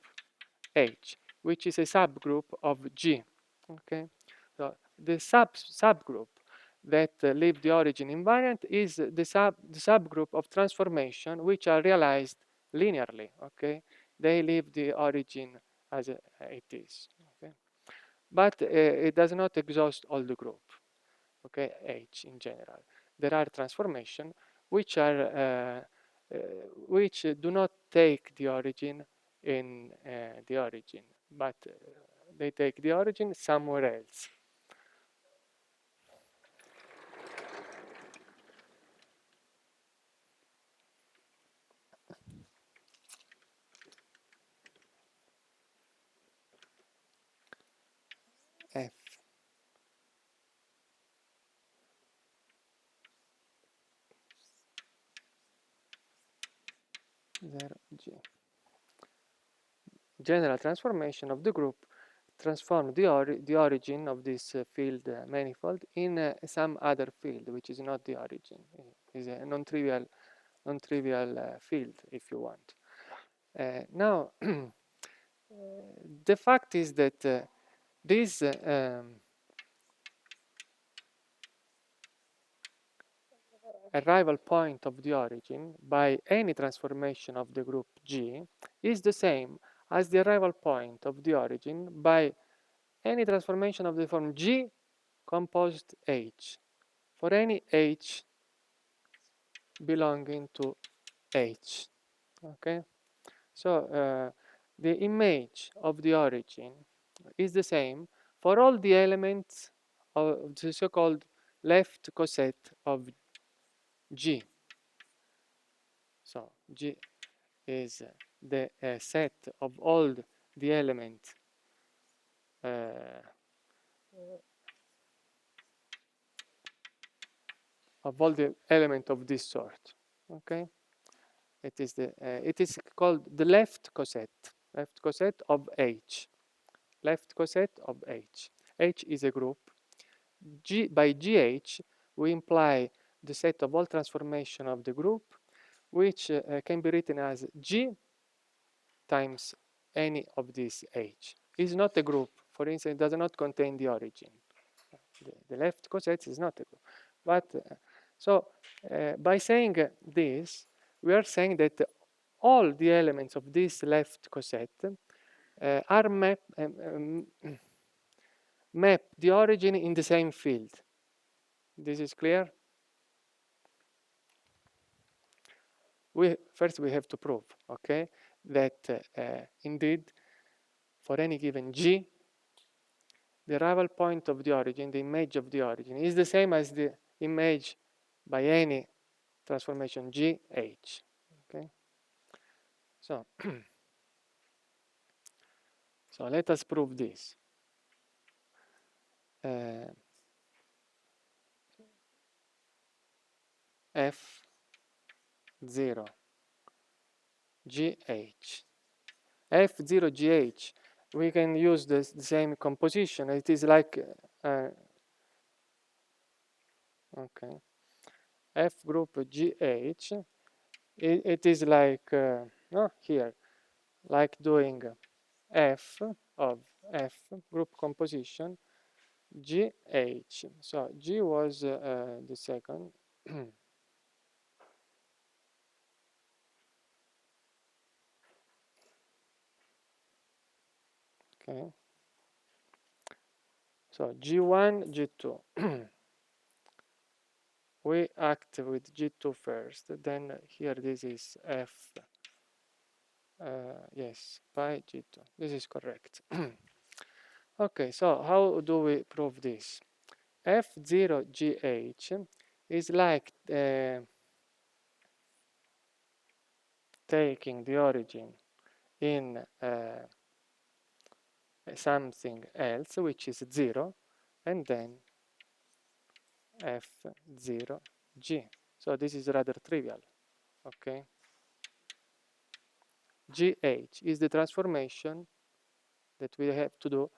H, which is a subgroup of G. Okay, so the subgroup that leave the origin invariant is the subgroup of transformation which are realized linearly. Okay, they leave the origin as it is. Okay, but it does not exhaust all the group. Okay, H in general. There are transformations which are which do not take the origin in the origin, but they take the origin somewhere else. F 0G. General transformation of the group transform the origin of this field manifold in some other field which is not the origin. It is a non-trivial field, if you want. Now, the fact is that this arrival point of the origin by any transformation of the group G is the same as the arrival point of the origin by any transformation of the form G composed H for any H belonging to H. Okay, so the image of the origin is the same for all the elements of the so-called left coset of G. So G is the set of all the elements of this sort. Okay, it is called the left coset of H. Left coset of H. H is a group. By GH we imply the set of all transformation of the group, which can be written as G times any of these H. Is not a group. For instance, it does not contain the origin. The left coset is not a group. But So by saying this, we are saying that all the elements of this left coset are map the origin in the same field. This is clear? First we have to prove, okay, that indeed for any given G, the arrival point of the origin, the image of the origin, is the same as the image by any transformation G, H. Okay? So, so let us prove this. F0 GH. F0 GH, we can use the same composition. It is like, okay, F group GH, it is like, here, like doing F of F group composition GH. So G was the second. Okay. So G1, G2. We act with G2 first, then here this is F, yes, by G2. This is correct. Okay, so how do we prove this? F0GH is like taking the origin in something else, which is 0, and then F0G. So this is rather trivial, okay? GH is the transformation that we have to do.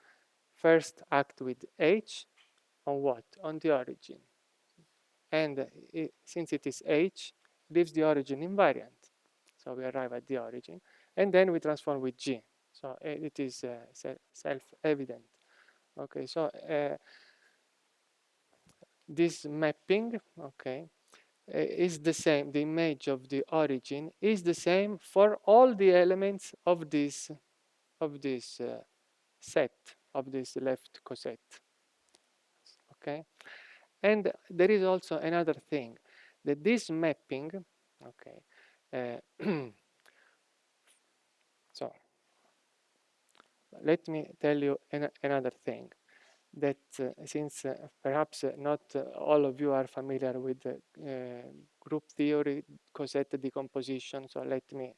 First act with H on what? On the origin. And since it is H, leaves the origin invariant. So we arrive at the origin. And then we transform with G. So it is self-evident. Okay, so this mapping, okay, is the same. The image of the origin is the same for all the elements of this set, of this left coset. Okay, and there is also another thing, that this mapping, okay, so let me tell you another thing, that since perhaps not all of you are familiar with group theory, coset decomposition, so let me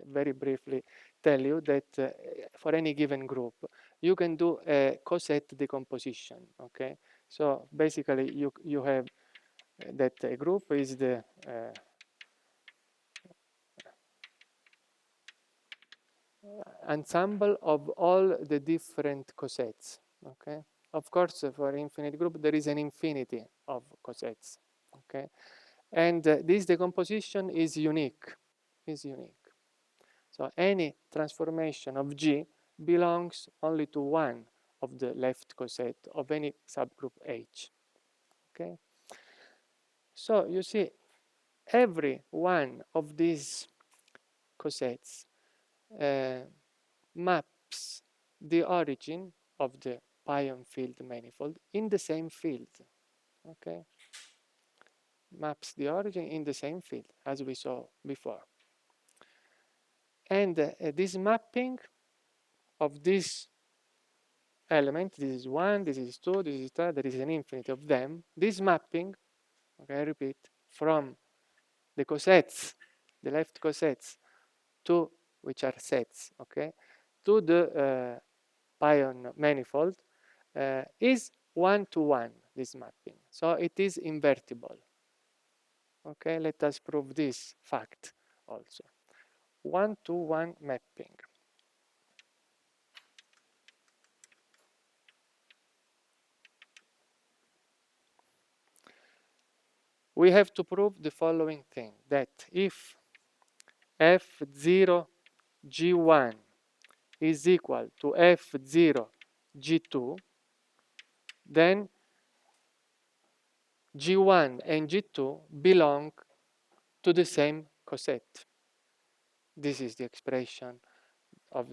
very briefly tell you that for any given group, you can do a coset decomposition, okay? So basically you have that a group is the ensemble of all the different cosets, okay? Of course, for infinite group, there is an infinity of cosets, okay? And this decomposition is unique, So any transformation of G belongs only to one of the left coset of any subgroup H, okay? So you see, every one of these cosets maps the origin of the pion field manifold in the same field, okay? Maps the origin in the same field as we saw before. And this mapping of this element, this is 1, this is 2, this is 3, there is an infinity of them. This mapping, okay, I repeat, from the cosets, the left cosets, to, which are sets, okay, to the pion manifold is 1-to-1, this mapping. So it is invertible. Okay, let us prove this fact also. 1-to-1 mapping. We have to prove the following thing, that if F0 G1 is equal to F0 G2, then G1 and G2 belong to the same coset. This is the expression of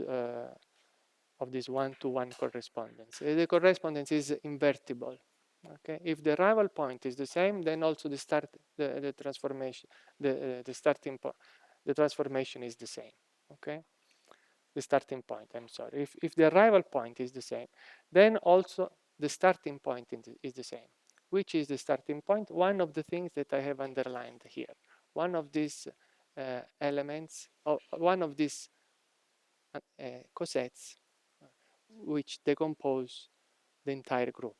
this one-to-one correspondence. The correspondence is invertible. Okay, if the arrival point is the same, then also the transformation, the starting point, the transformation is the same. Okay, the starting point. I'm sorry. If the arrival point is the same, then also the starting point is the same. Which is the starting point? One of the things that I have underlined here. One of these elements, or one of these cosets, which decompose the entire group.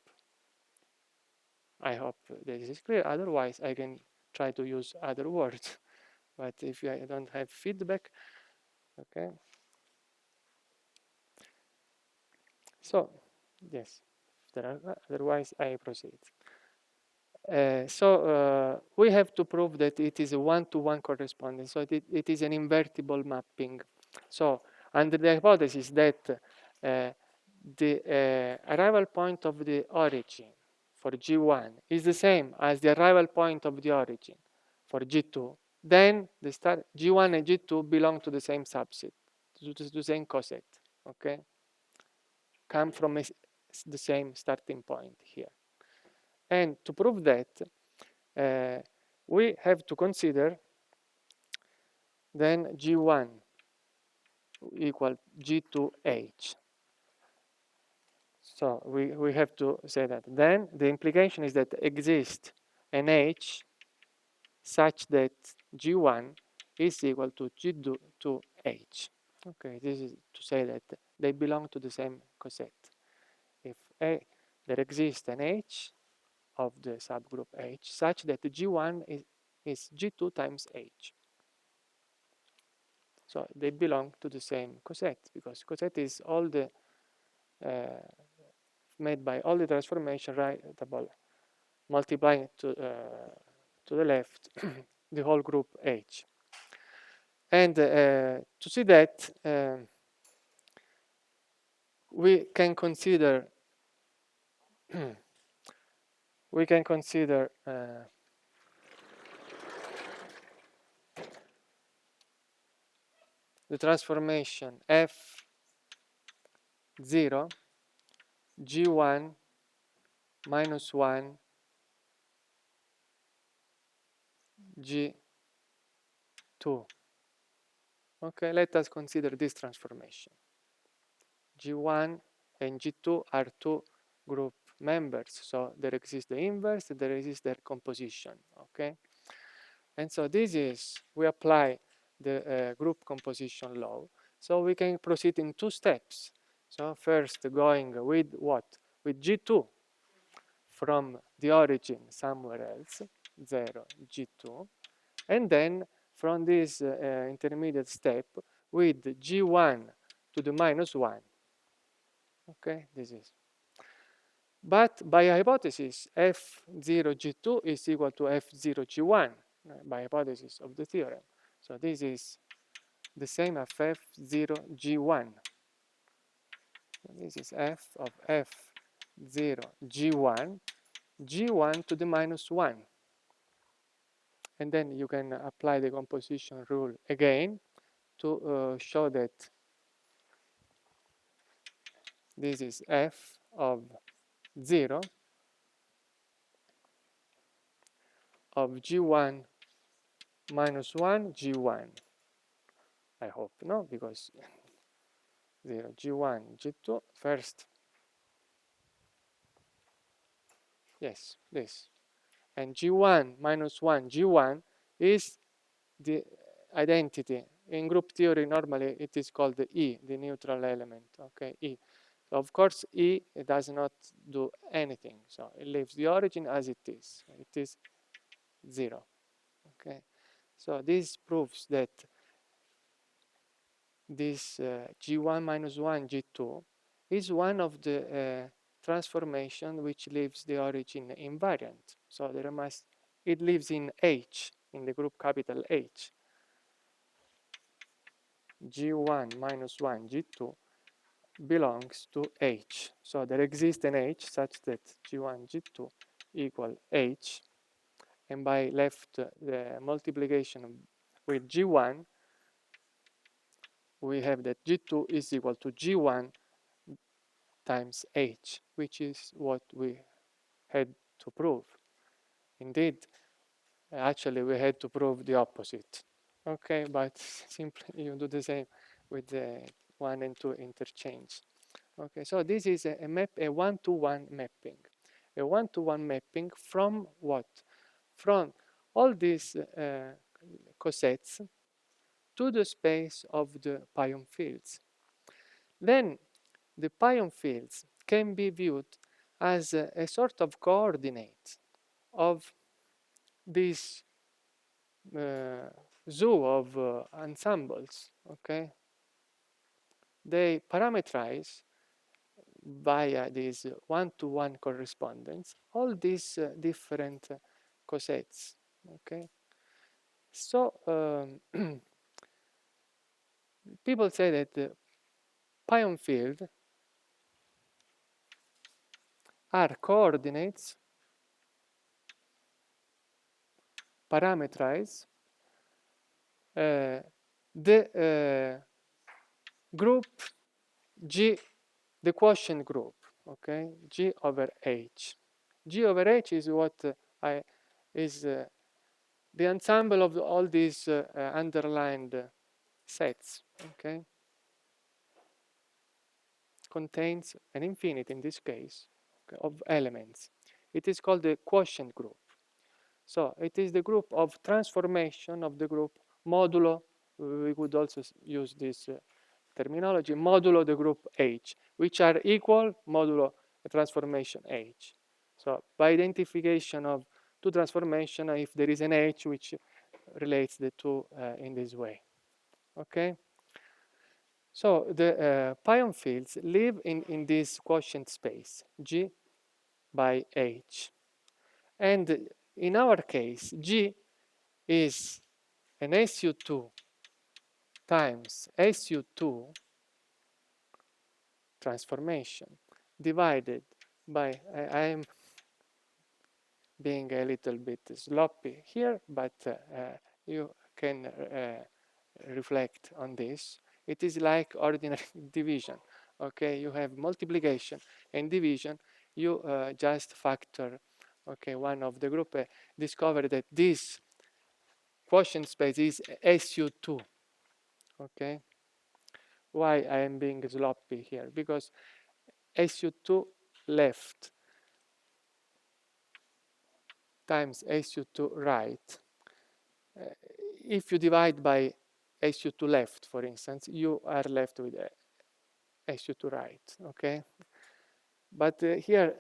I hope this is clear. Otherwise, I can try to use other words. But if I don't have feedback, okay. So, yes, otherwise I proceed. We have to prove that it is a one-to-one correspondence. So it is an invertible mapping. So under the hypothesis that the arrival point of the origin for G1 is the same as the arrival point of the origin for G2, then the G1 and G2 belong to the same subset, to the same coset, okay? Come from the same starting point here. And to prove that, we have to consider then G1 equal G2H. So we have to say that. Then the implication is that exists an H such that G1 is equal to G2H. Okay, this is to say that they belong to the same coset. If there exists an H of the subgroup H such that G1 is G2 times H. So they belong to the same coset because coset is all the made by all the transformation writable multiplying to the left the whole group H. And to see that we can consider the transformation F0 G1 minus 1 G2. Okay, let us consider this transformation. G1 and G2 are two group members, so there exists the inverse, there exists their composition, okay? And so this is, we apply the group composition law, so we can proceed in two steps. So first going with what? With G2 from the origin somewhere else, 0, G2, and then from this intermediate step with G1 to the minus 1. Okay, this is. But by hypothesis, F0G2 is equal to F0G1, by hypothesis of the theorem. So this is the same as F0G1. So this is F of F0G1, G1 to the minus 1. And then you can apply the composition rule again to show that this is F of 0 of G1 minus 1 G1. I hope no, because 0 G1 G2 first. Yes, this. And G1 minus 1 G1 is the identity. In group theory, normally it is called the E, the neutral element. Okay, E. So of course, E does not do anything. So it leaves the origin as it is. It is 0. Okay. So this proves that this G1 minus 1 G2 is one of the transformation which leaves the origin invariant. So it lives in H, in the group capital H. G1 minus 1 G2 belongs to H. So there exists an H such that G1 G2 equal H and by left the multiplication with G1, we have that G2 is equal to G1 times H, which is what we had to prove. Indeed, actually we had to prove the opposite. Okay, but simply you do the same with the 1 and 2 interchange. Okay, so this is a map, a one-to-one mapping. A one-to-one mapping from what? From all these cosets to the space of the pion fields. Then the pion fields can be viewed as a sort of coordinate of this zoo of ensembles. Okay, they parameterize via this one-to-one correspondence all these different cosets. Okay, so people say that the pion field are coordinates parameterize the group G, the quotient group, okay, G over H. G over H is what is the ensemble of all these underlined sets, okay, contains an infinity in this case, okay, of elements. It is called the quotient group. So it is the group of transformation of the group modulo. We could also use this terminology, modulo the group H, which are equal modulo the transformation H. So by identification of two transformation, if there is an H which relates the two in this way. Okay? So the pion fields live in this quotient space, G by H. And in our case, G is an SU2 times SU2 transformation divided by, I am being a little bit sloppy here, but you can reflect on this. It is like ordinary division. Okay, you have multiplication and division. You just factor, okay, one of the group. Discover that this quotient space is SU2. Okay, why I am being sloppy here? Because SU2 left times SU2 right. If you divide by SU2 left, for instance, you are left with SU2 right, okay? But here,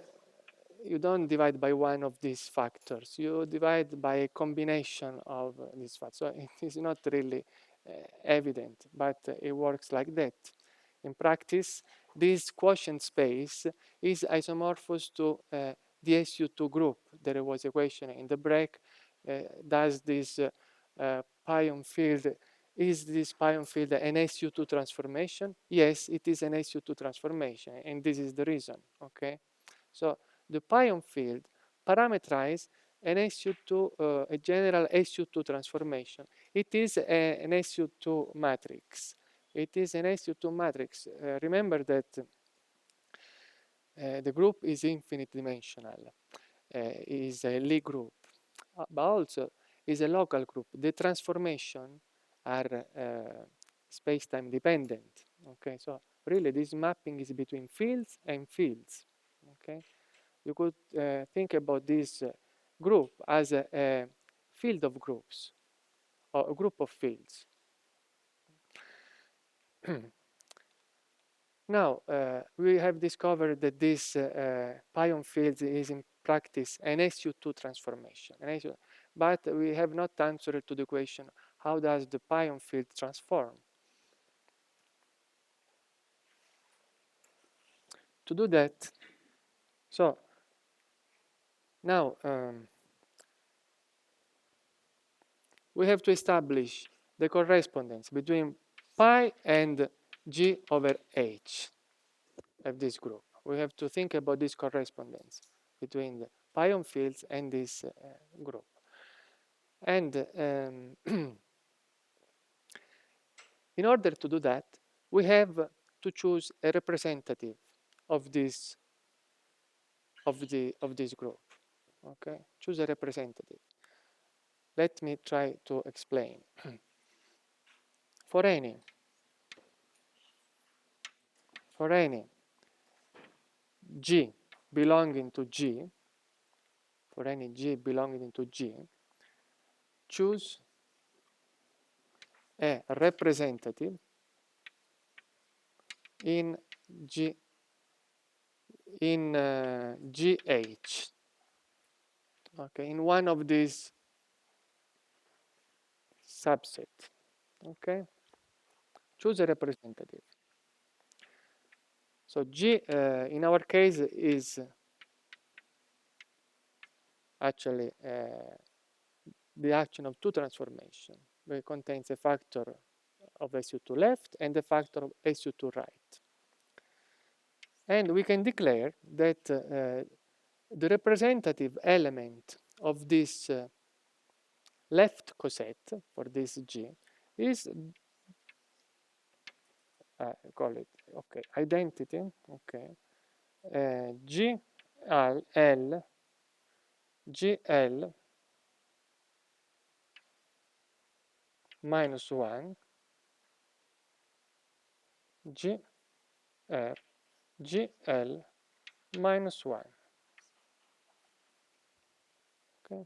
you don't divide by one of these factors. You divide by a combination of these factors. So it is not really evident, but it works like that. In practice, this quotient space is isomorphous to the SU2 group. There was a question in the break. Does this pion field, is this pion field an SU2 transformation? Yes, it is an SU2 transformation, and this is the reason, okay? So the pion field parameterize an SU2, a general SU2 transformation. It is an SU2 matrix. It is an SU2 matrix. Remember that the group is infinite dimensional, is a Lie group, but also is a local group. The transformation are space-time dependent. Okay, so really this mapping is between fields and fields. Okay, you could think about this group as a field of groups or a group of fields. Now, we have discovered that this pion field is in practice an SU2 transformation. But we have not answered to the question, how does the pion field transform? To do that, so now we have to establish the correspondence between pi and G over H of this group. We have to think about this correspondence between the pion fields and this group. And in order to do that, we have to choose a representative of this group. Okay, choose a representative. Let me try to explain. For any G belonging to G, for any G belonging to G, choose a representative in G in GH. Okay, in one of these subset. Okay, choose a representative. So G in our case is actually the action of two transformations. It contains a factor of SU2 left and a factor of SU2 right. And we can declare that the representative element of this left coset for this G is call it okay identity GL minus 1 GL minus 1. Okay.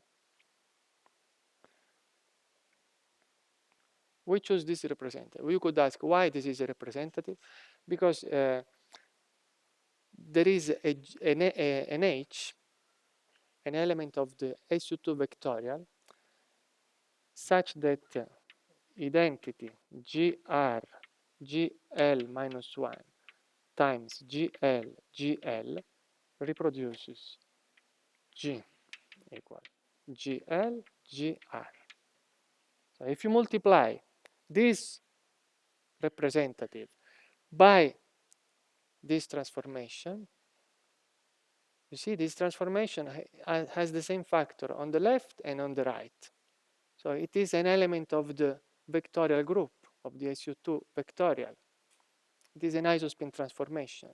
We choose this representative. You could ask why this is a representative, because there is an H, an element of the SU2 vectorial, such that identity GL minus 1 times GL reproduces G equal GR. So if you multiply this representative by this transformation, you see this transformation has the same factor on the left and on the right. So it is an element of the vectorial group of the SU2 vectorial. It is an isospin transformation.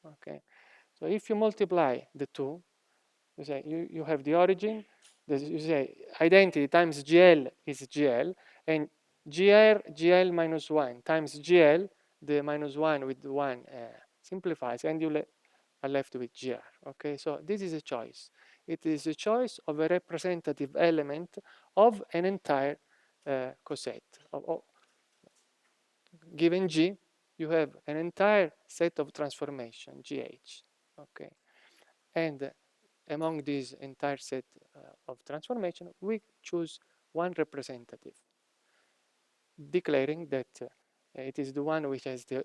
Okay. So if you multiply the two, you say you have the origin, you say identity times GL is GL, and GL minus 1 times GL, the minus 1 with 1 simplifies, and you are left with GR. Okay, so this is a choice. It is a choice of a representative element of an entire coset. Given G, you have an entire set of transformation, GH. Okay, and among this entire set of transformation, we choose one representative, declaring that it is the one which has the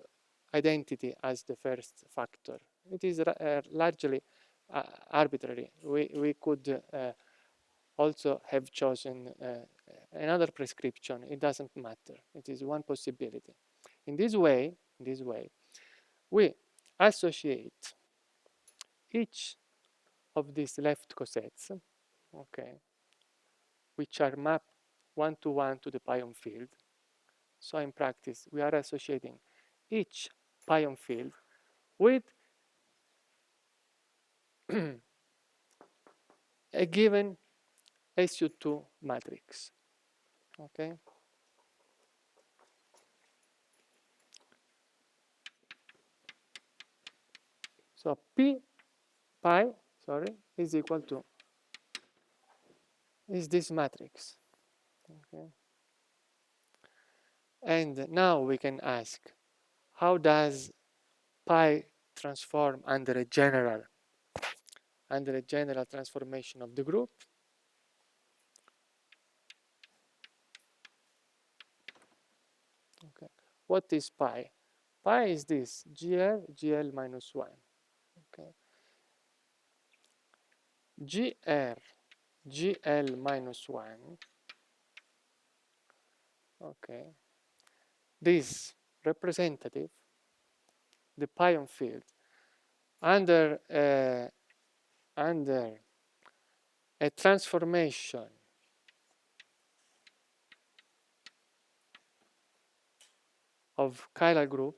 identity as the first factor. It is largely arbitrary. We could also have chosen another prescription. It doesn't matter. It is one possibility. In this way, we associate each of these left cosets, okay, which are mapped one-to-one to the pion field. So in practice, we are associating each pion field with a given SU2 matrix. Okay. So P pi, is equal to this matrix. Okay. And now we can ask, how does pi transform under a general transformation of the group? Okay. What is pi? Pi is this GL minus 1. Okay. GL minus 1. Okay. This representative, the pion field, under a transformation of chiral group.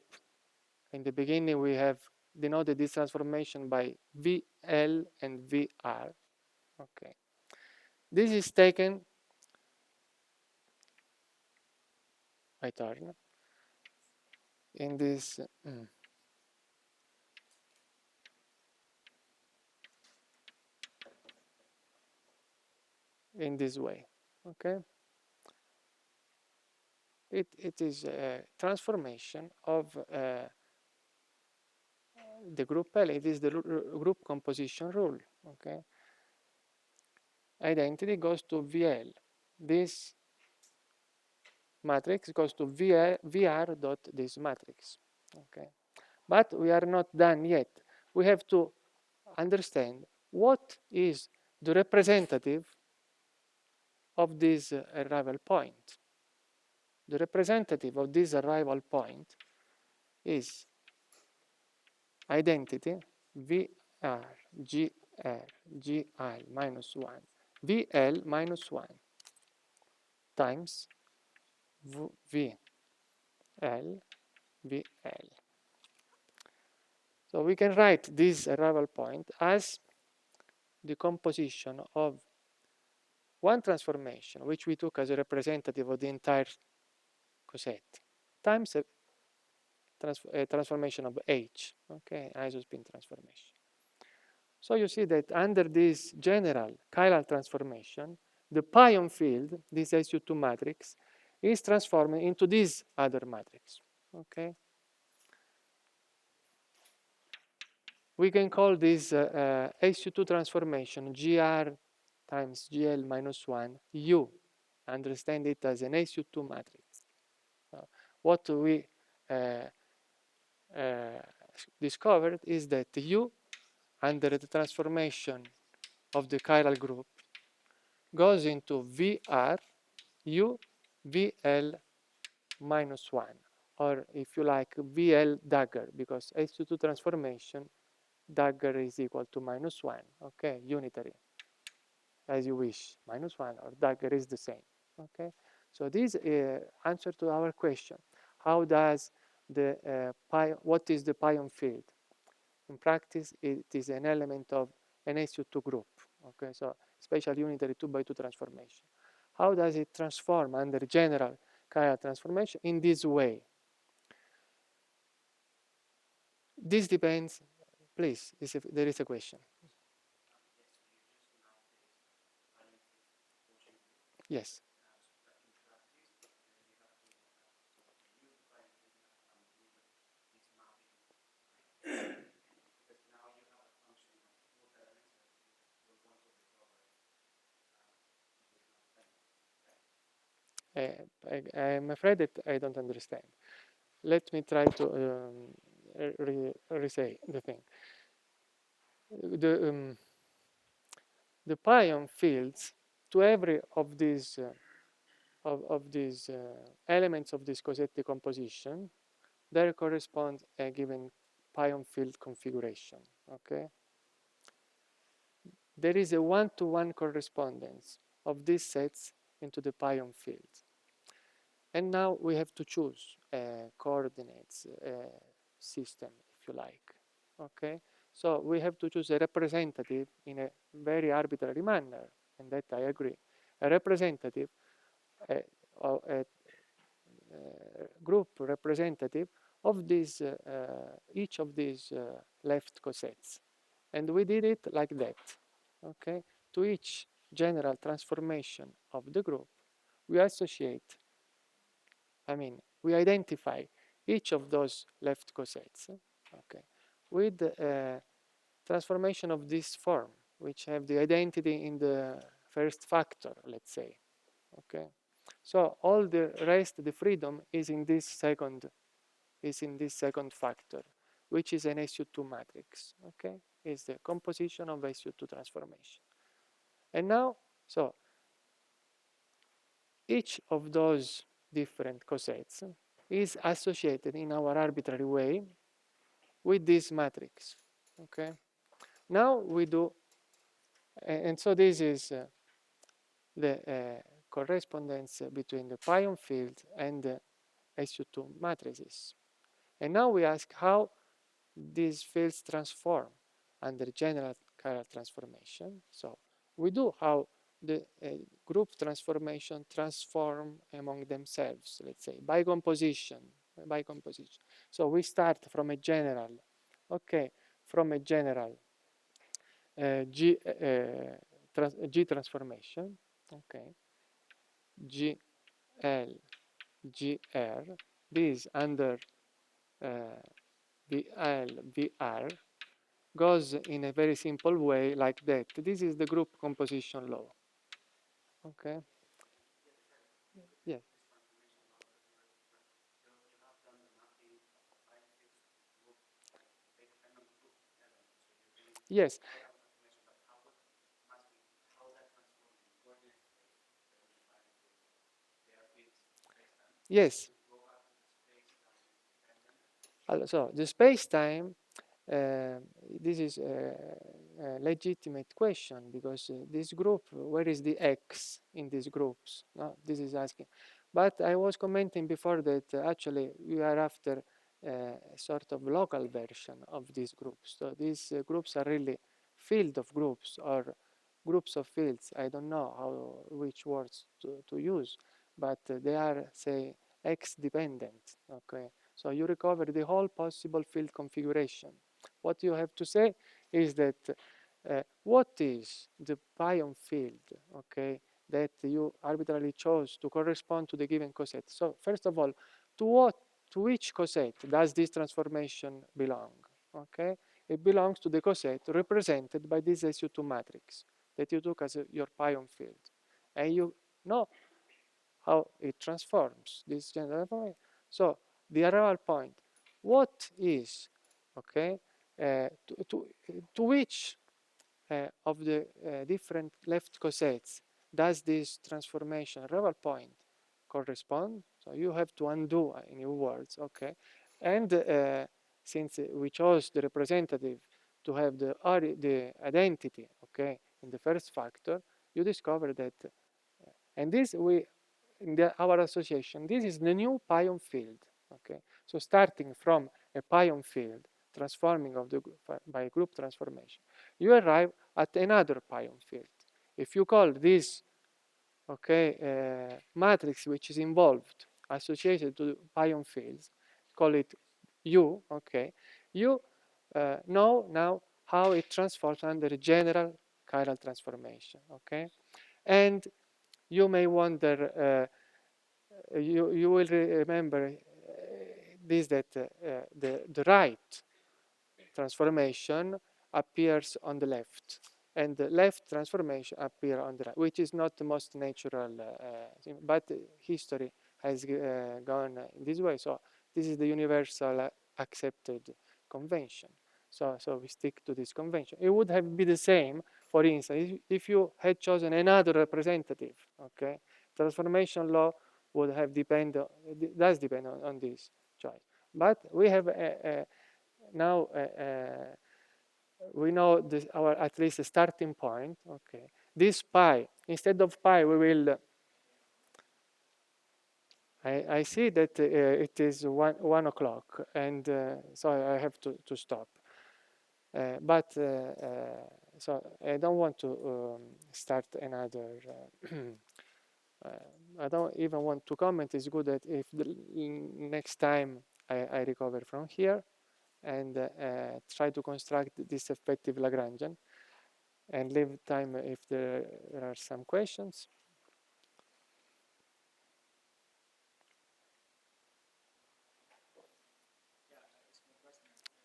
In the beginning, we have denoted this transformation by VL and VR. Okay. This is taken, I turn, in this in this way. Okay. It is a transformation of the group L. It is the group composition rule. Okay. Identity goes to VL. This matrix goes to VR dot this matrix. Okay. But we are not done yet. We have to understand what is the representative of this arrival point. The representative of this arrival point is identity VR GR GI minus 1 VL minus 1 times VL VL. So we can write this arrival point as the composition of one transformation, which we took as a representative of the entire coset, times a transformation of H, okay, isospin transformation. So you see that under this general chiral transformation, the pion field, this SU2 matrix, is transforming into this other matrix, okay? We can call this SU2 transformation GR times GL minus 1 U. Understand it as an SU2 matrix. What we discovered is that U under the transformation of the chiral group goes into VR U VL minus 1, or if you like VL dagger, because H2 transformation dagger is equal to minus 1, okay, unitary, as you wish, minus 1 or dagger is the same, okay. So this answer to our question, how does the what is the pion field? In practice, it is an element of an SU2 group, okay, so special unitary 2x2 transformation. How does it transform under general chiral transformation? In this way. This depends, please, there is a question. Yes. I'm afraid that I don't understand. Let me try to re-say the thing. The pion fields to every of these elements of this Cosetti composition, there corresponds a given pion field configuration. Okay, there is a one-to-one correspondence of these sets into the pion field. And now we have to choose a coordinates system, if you like. Okay, so we have to choose a representative in a very arbitrary manner, and that I agree. A representative, a group representative of these, each of these left cosets, and we did it like that. Okay, to each general transformation of the group, we associate. We identify each of those left cosets, okay, with a transformation of this form, which have the identity in the first factor, let's say, okay. So all the rest, the freedom, is in this second factor, which is an SU2 matrix, okay, is the composition of SU2 transformation. And now, so each of those different cosets is associated in our arbitrary way with this matrix, okay. Now we do, and so this is the correspondence between the pion field and SU2 matrices. And now we ask how these fields transform under general chiral transformation. So we do how the group transformation transform among themselves, let's say, by composition, So we start from a general, okay, from a general G transformation, okay, GL, GR, this under VL, VR, goes in a very simple way like that. This is the group composition law. Okay? Yes. Yes. Yes. So the space-time, uh, this is a legitimate question because this group, where is the X in these groups? No, this is asking. But I was commenting before that actually we are after a sort of local version of these groups. So these groups are really field of groups or groups of fields. I don't know which words to use, but they are, say, X dependent. Okay, so you recover the whole possible field configuration. What you have to say is that what is the pion field, okay, that you arbitrarily chose to correspond to the given coset. So first of all, to which coset does this transformation belong? Okay, it belongs to the coset represented by this SU2 matrix that you took as your pion field, and you know how it transforms this general point. So the arrival point, what is, okay, to which of the different left cosets does this transformation arrival point correspond? So you have to undo in your words, okay? And since we chose the representative to have the identity, okay, in the first factor, you discover that, and this we in our association, this is the new pion field. Okay, so starting from a pion field, transforming of the by group transformation, you arrive at another pion field. If you call this, okay, matrix which is involved associated to pion fields, call it U. Okay, you know now how it transforms under general chiral transformation. Okay, and you may wonder. You will remember this that the right transformation appears on the left and the left transformation appear on the right, which is not the most natural thing, but history has gone in this way. So this is the universal accepted convention. So we stick to this convention. It would have been the same, for instance, if you had chosen another representative. Okay, transformation law would have does depend on this choice. But we have now we know this, our at least a starting point. Okay, this pi, instead of pi, we will. I see that it is 1 o'clock, and so I have to stop. But so I don't want to start another. I don't even want to comment. It's good that if the next time I recover from here and try to construct this effective Lagrangian and leave time if there are some questions.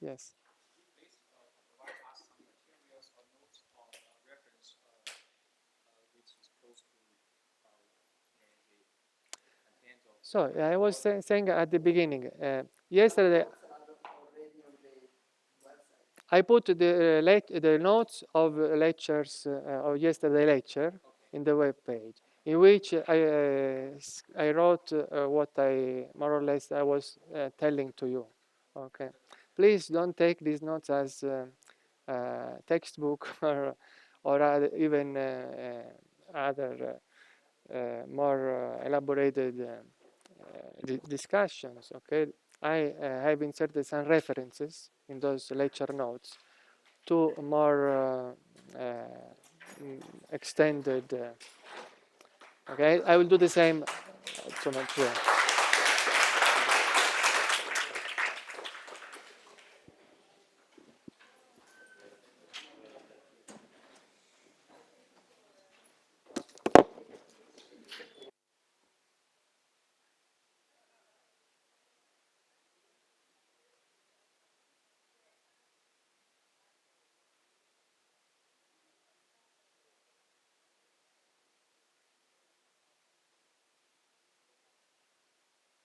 Yes. So I was saying at the beginning, yesterday I put the notes of lectures of yesterday lecture in the web page, in which I wrote what I more or less I was telling to you. Okay, please don't take these notes as textbook or even other more elaborated discussions, okay, I have inserted some references in those lecture notes to more extended. Okay, I will do the same to make sure.